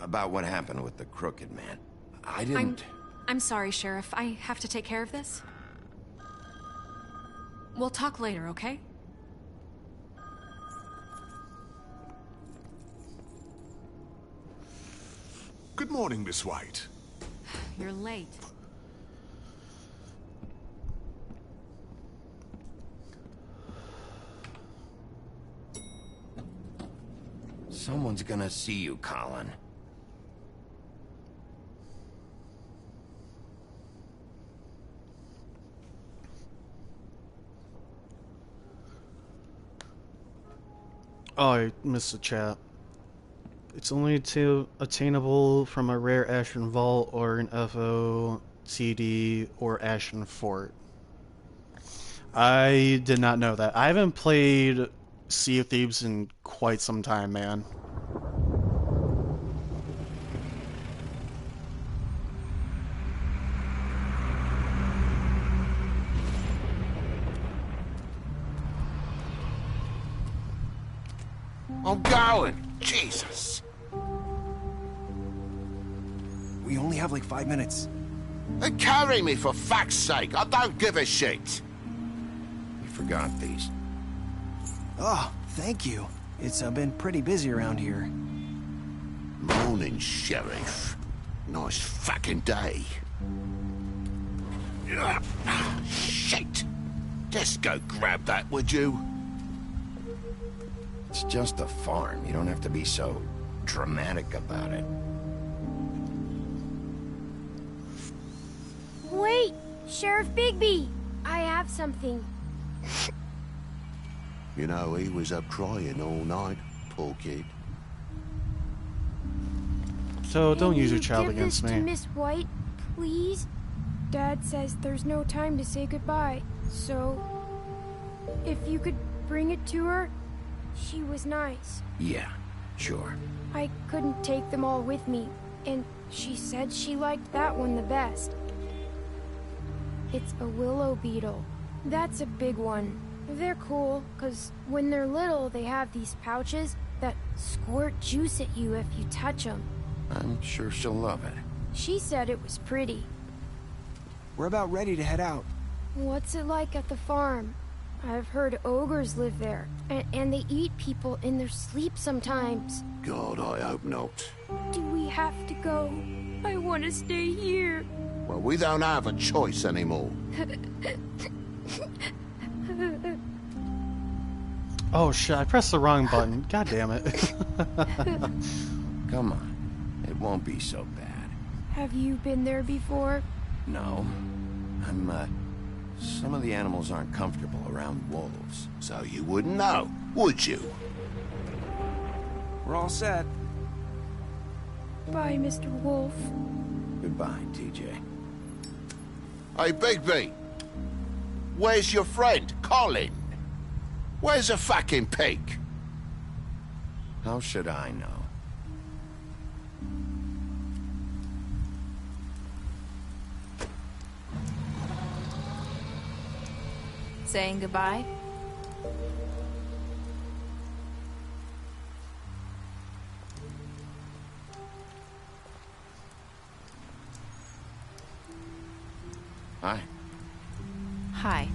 S3: About what happened with the Crooked Man. I didn't...
S2: I'm sorry, Sheriff. I have to take care of this. We'll talk later, okay?
S15: Good morning, Miss White.
S2: You're late.
S3: Someone's gonna see you, Colin.
S1: Oh, I missed the chat. It's only attainable from a rare Ashen Vault or an FOTD or Ashen Fort. I did not know that. I haven't played Sea of Thieves in quite some time, man.
S3: I'm going. Jesus.
S19: We only have like 5 minutes.
S3: Then carry me for fuck's sake. I don't give a shit. You forgot these.
S19: Oh, thank you. It's been pretty busy around here.
S3: Morning, Sheriff. Nice fucking day. Shit. Just go grab that, would you? It's just a farm. You don't have to be so dramatic about it.
S16: Wait! Sheriff Bigby! I have something.
S3: You know, he was up crying all night, poor kid.
S1: So don't use your child
S16: Give
S1: against
S16: this
S1: me.
S16: to Miss White, please? Dad says there's no time to say goodbye, so if you could bring it to her, she was nice.
S3: Yeah, sure.
S16: I couldn't take them all with me, and she said she liked that one the best. It's a willow beetle. That's a big one. They're cool, 'cause when they're little, they have these pouches that squirt juice at you if you touch them.
S3: I'm sure she'll love it.
S16: She said it was pretty.
S19: We're about ready to head out.
S16: What's it like at the farm? I've heard ogres live there, and they eat people in their sleep sometimes.
S3: God, I hope not.
S16: Do we have to go? I want to stay here.
S3: Well, we don't have a choice anymore.
S1: Oh shit, I pressed the wrong button. God damn it.
S3: Come on. It won't be so bad.
S16: Have you been there before?
S3: No. Some of the animals aren't comfortable around wolves. So you wouldn't know, would you?
S19: We're all set.
S16: Bye, Mr. Wolf.
S3: Goodbye, TJ. Hey, Bigby. Where's your friend, Colin? Where's the fucking pig? How should I know?
S18: Saying goodbye?
S3: Hi.
S18: Hi.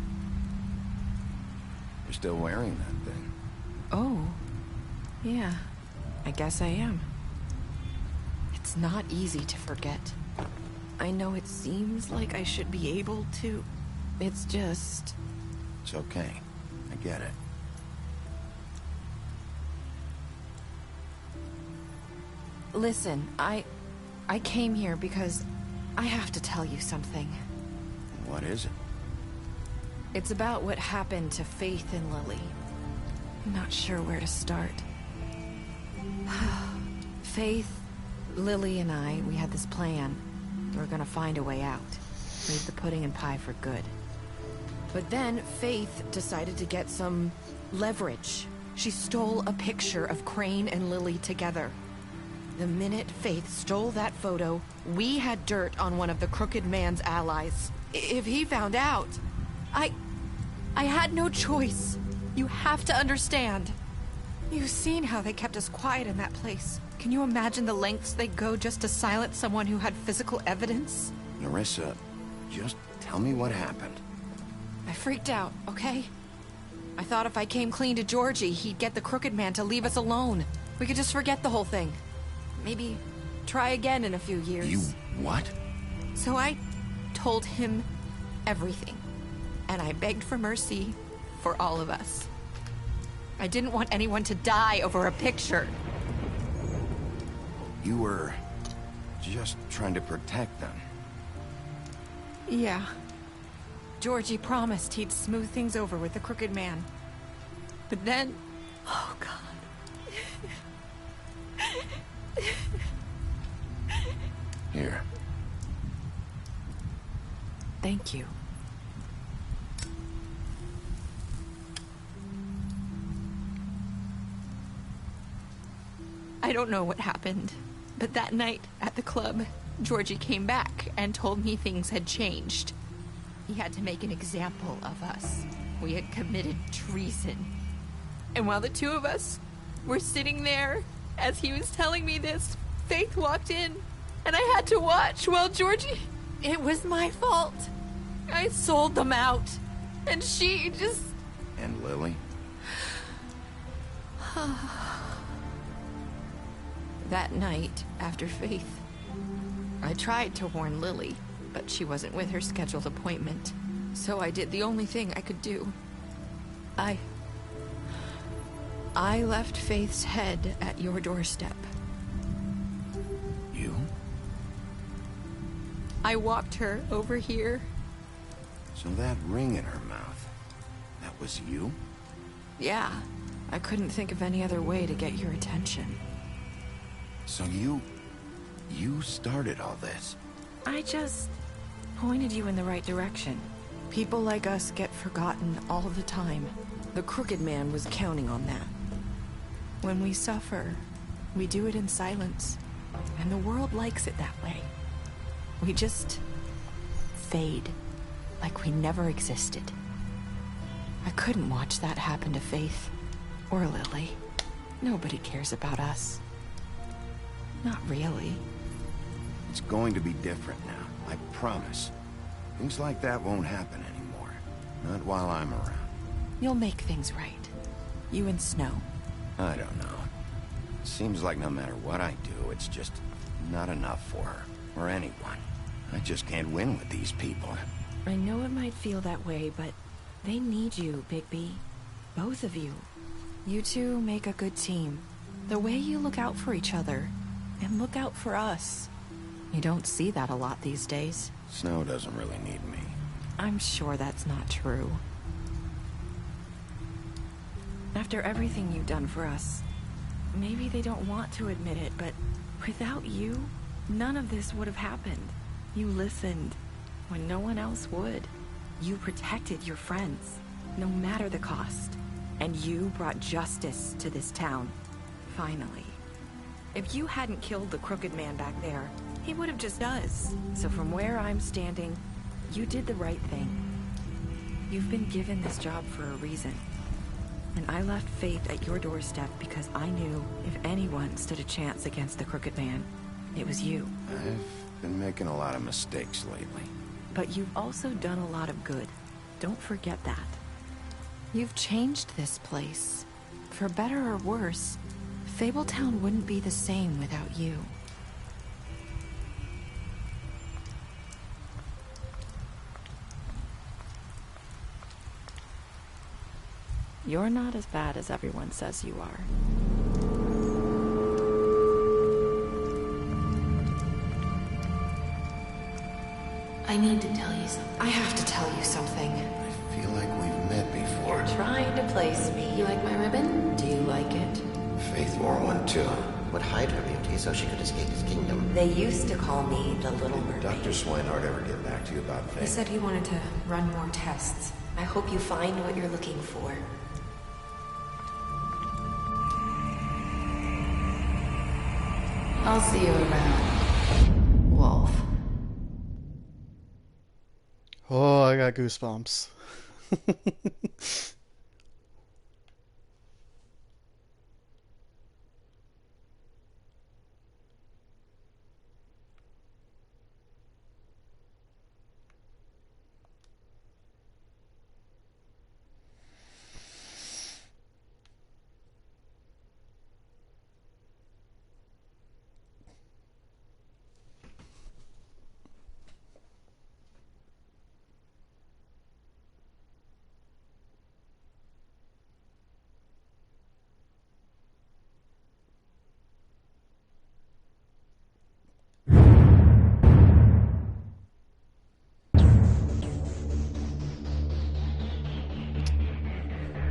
S3: You're still wearing that thing.
S18: Oh. Yeah. I guess I am. It's not easy to forget. I know it seems like I should be able to. It's just...
S3: It's okay. I get it.
S18: Listen, I came here because I have to tell you something.
S3: What is it?
S18: It's about what happened to Faith and Lily. I'm not sure where to start. Faith, Lily, and I, we had this plan. We're gonna find a way out. Leave the pudding and pie for good. But then Faith decided to get some leverage. She stole a picture of Crane and Lily together. The minute Faith stole that photo, we had dirt on one of the Crooked Man's allies. If he found out, I had no choice. You have to understand. You've seen how they kept us quiet in that place. Can you imagine the lengths they go just to silence someone who had physical evidence?
S3: Nerissa, just tell me what happened.
S18: I freaked out, okay? I thought if I came clean to Georgie, he'd get the Crooked Man to leave us alone. We could just forget the whole thing. Maybe Try again in a few years.
S3: You what?
S18: So I told him everything. And I begged for mercy for all of us. I didn't want anyone to die over a picture.
S3: You were just trying to protect them.
S18: Yeah. Georgie promised he'd smooth things over with the Crooked Man. But then... Oh, God.
S3: Here.
S18: Thank you. I don't know what happened, but that night at the club, Georgie came back and told me things had changed. He had to make an example of us. We had committed treason. And while the two of us were sitting there, as he was telling me this, Faith walked in, and I had to watch while Georgie... It was my fault. I sold them out, and she just...
S3: And Lily?
S18: That night, after Faith, I tried to warn Lily, but she wasn't with her scheduled appointment. So I did the only thing I could do. I left Faith's head at your doorstep.
S3: You?
S18: I walked her over here.
S3: So that ring in her mouth, that was you?
S18: Yeah, I couldn't think of any other way to get your attention.
S3: So you started all this?
S18: I just pointed you in the right direction. People like us get forgotten all the time. The Crooked Man was counting on that. When we suffer, we do it in silence. And the world likes it that way. We just fade, like we never existed. I couldn't watch that happen to Faith, or Lily. Nobody cares about us. Not really.
S3: It's going to be different now, I promise. Things like that won't happen anymore. Not while I'm around.
S18: You'll make things right. You and Snow.
S3: I don't know. Seems like no matter what I do, it's just not enough for her, or anyone. I just can't win with these people.
S18: I know it might feel that way, but they need you, Bigby. Both of you. You two make a good team. The way you look out for each other, and look out for us. You don't see that a lot these days.
S3: Snow doesn't really need me.
S18: I'm sure that's not true. After everything you've done for us, maybe they don't want to admit it, but without you, none of this would have happened. You listened when no one else would. You protected your friends, no matter the cost. And you brought justice to this town, finally. If you hadn't killed the Crooked Man back there, he would have just us. So from where I'm standing, you did the right thing. You've been given this job for a reason. And I left Faith at your doorstep because I knew if anyone stood a chance against the Crooked Man, it was you.
S3: I've been making a lot of mistakes lately.
S18: But you've also done a lot of good. Don't forget that. You've changed this place. For better or worse, Fabletown wouldn't be the same without you. You're not as bad as everyone says you are.
S2: I need to tell you something.
S18: I have to tell you something.
S3: I feel like we've met before.
S2: You're trying to place me. You like my ribbon? Do you like it?
S3: Faith wore one too.
S20: Would hide her beauty so she could escape his kingdom.
S2: They used to call me the Little Mermaid.
S3: Dr. Swinehart ever get back to you about Faith?
S2: He said he wanted to run more tests. I hope you find what you're looking for. I'll see you around, Wolf.
S1: Oh, I got goosebumps.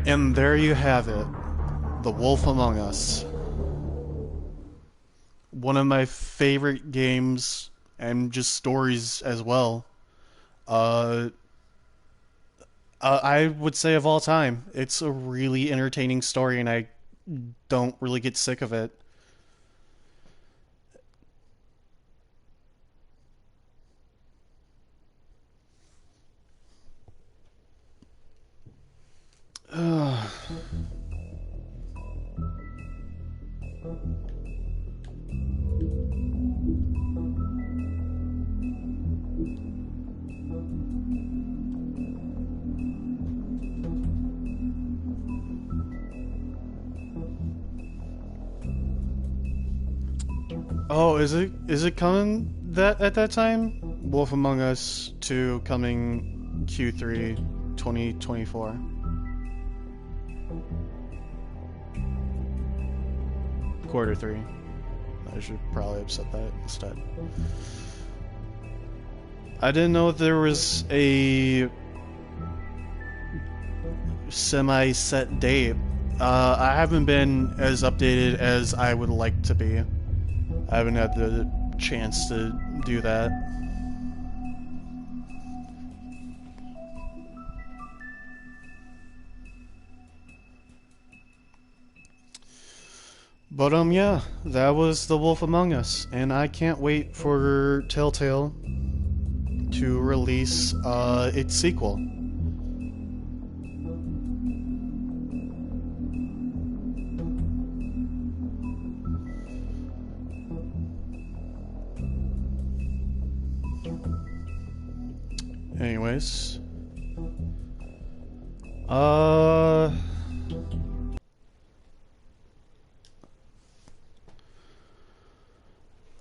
S1: And there you have it. The Wolf Among Us. One of my favorite games, and just stories as well. I would say of all time. It's a really entertaining story, and I don't really get sick of it. Oh, is it coming that at that time? Wolf Among Us 2 coming Q3 2024. Quarter 3. I should probably have said that instead. I didn't know there was a semi-set date. I haven't been as updated as I would like to be. I haven't had the chance to do that. But yeah, that was The Wolf Among Us, and I can't wait for Telltale to release its sequel. Anyways,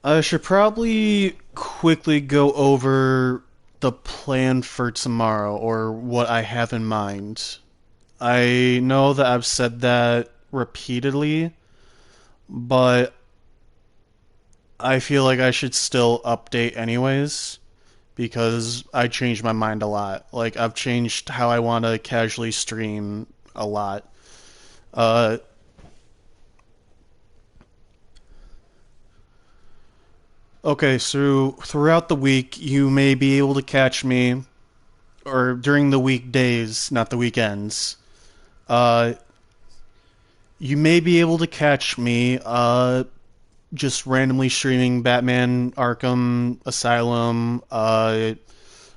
S1: I should probably quickly go over the plan for tomorrow, or what I have in mind. I know that I've said that repeatedly, but I feel like I should still update anyways, because I changed my mind a lot. Like, I've changed how I want to casually stream a lot. Okay, so throughout the week, you may be able to catch me, or during the weekdays, not the weekends. You may be able to catch me, just randomly streaming Batman Arkham Asylum,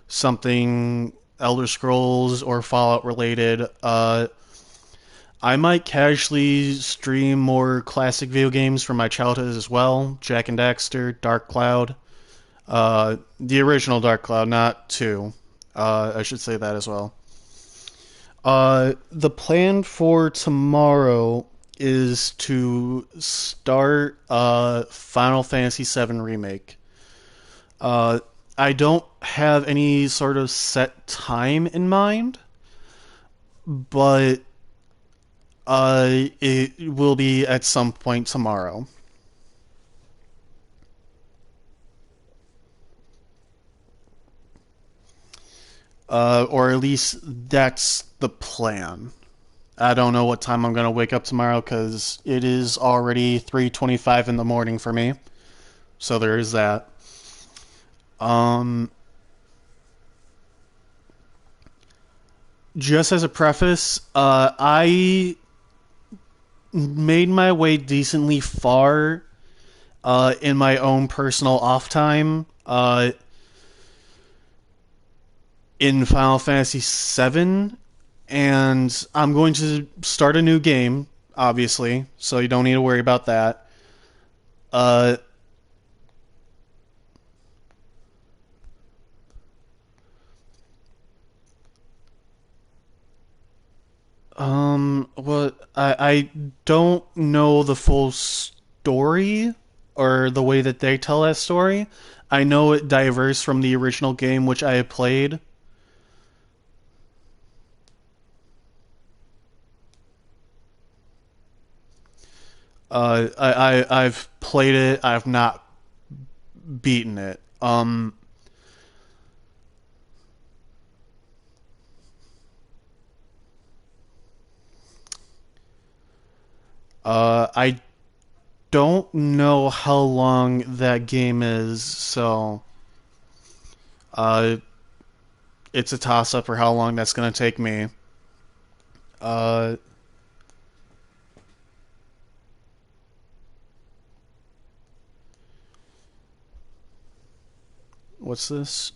S1: something Elder Scrolls or Fallout related. I might casually stream more classic video games from my childhood as well. Jak and Daxter, Dark Cloud. The original Dark Cloud, not 2. I should say that as well. The plan for tomorrow is to start Final Fantasy VII Remake. I don't have any sort of set time in mind, but it will be at some point tomorrow. Or at least that's the plan. I don't know what time I'm going to wake up tomorrow, because it is already 3:25 in the morning for me. So there is that. Just as a preface, I made my way decently far in my own personal off time in Final Fantasy VII, and I'm going to start a new game, obviously, so you don't need to worry about that. What I don't know the full story, or the way that they tell that story. I know it diverges from the original game, which I have played. I've played it. I've not beaten it. I don't know how long that game is, so it's a toss-up for how long that's going to take me. What's this?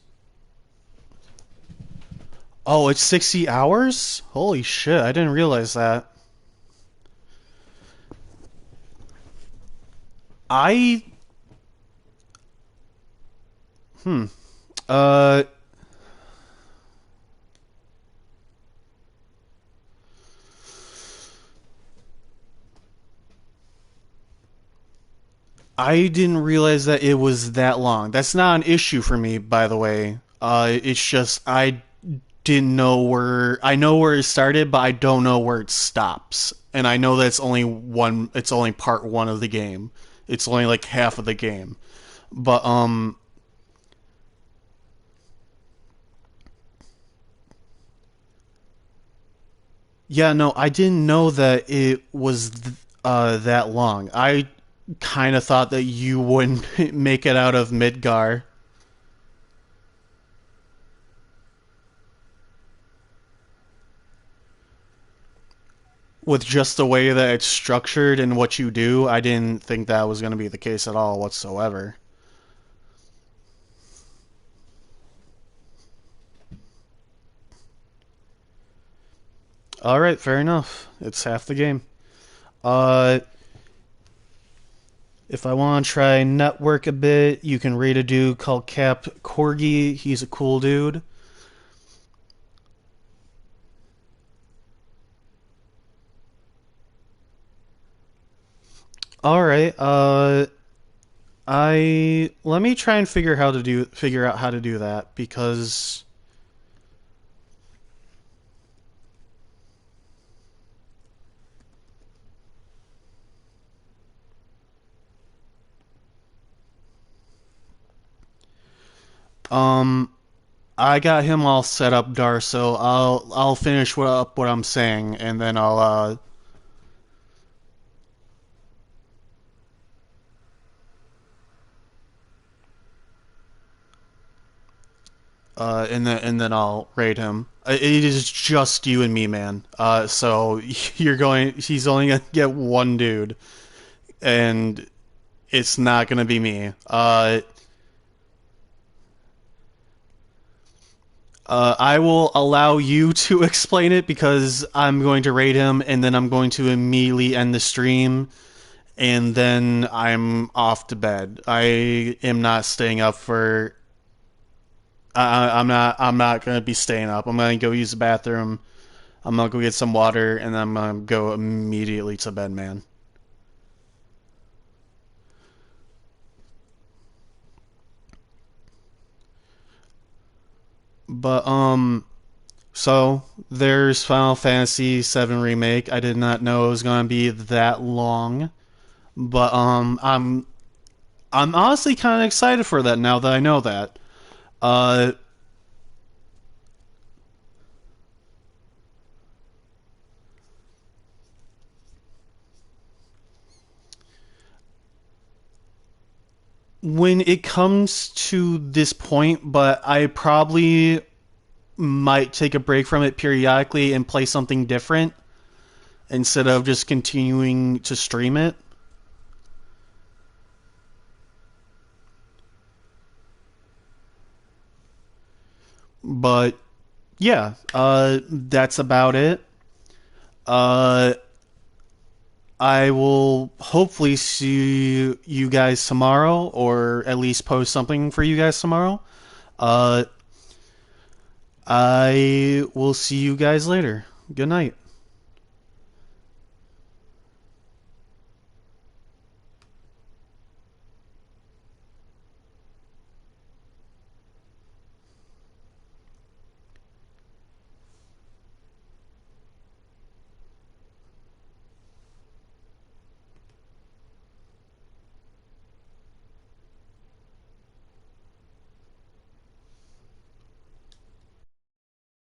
S1: Oh, it's 60 hours? Holy shit, I didn't realize that. I... Uh... I didn't realize that it was that long. That's not an issue for me, by the way. It's just I didn't know where... I know where it started, but I don't know where it stops. And I know that's only one... It's only part one of the game. It's only like half of the game. But, yeah, no, I didn't know that it was that long. I kind of thought that you wouldn't make it out of Midgar. With just the way that it's structured and what you do, I didn't think that was going to be the case at all whatsoever. Alright, fair enough. It's half the game. If I want to try network a bit, you can raid a dude called Cap Corgi. He's a cool dude. Alright, let me try and figure out how to do that, because I got him all set up, Dar, so I'll finish what I'm saying, and then and then I'll raid him. It is just you and me, man. So he's only gonna get one dude, and it's not gonna be me. I will allow you to explain it because I'm going to raid him, and then I'm going to immediately end the stream, and then I'm off to bed. I am not staying up for. I'm not. I'm not gonna be staying up. I'm gonna go use the bathroom. I'm gonna go get some water, and then I'm gonna go immediately to bed, man. But so there's Final Fantasy VII Remake. I did not know it was gonna be that long, but I'm honestly kind of excited for that now that I know that. Uh, when it comes to this point, but I probably might take a break from it periodically and play something different instead of just continuing to stream it. But yeah, that's about it. Uh, I will hopefully see you guys tomorrow, or at least post something for you guys tomorrow. I will see you guys later. Good night.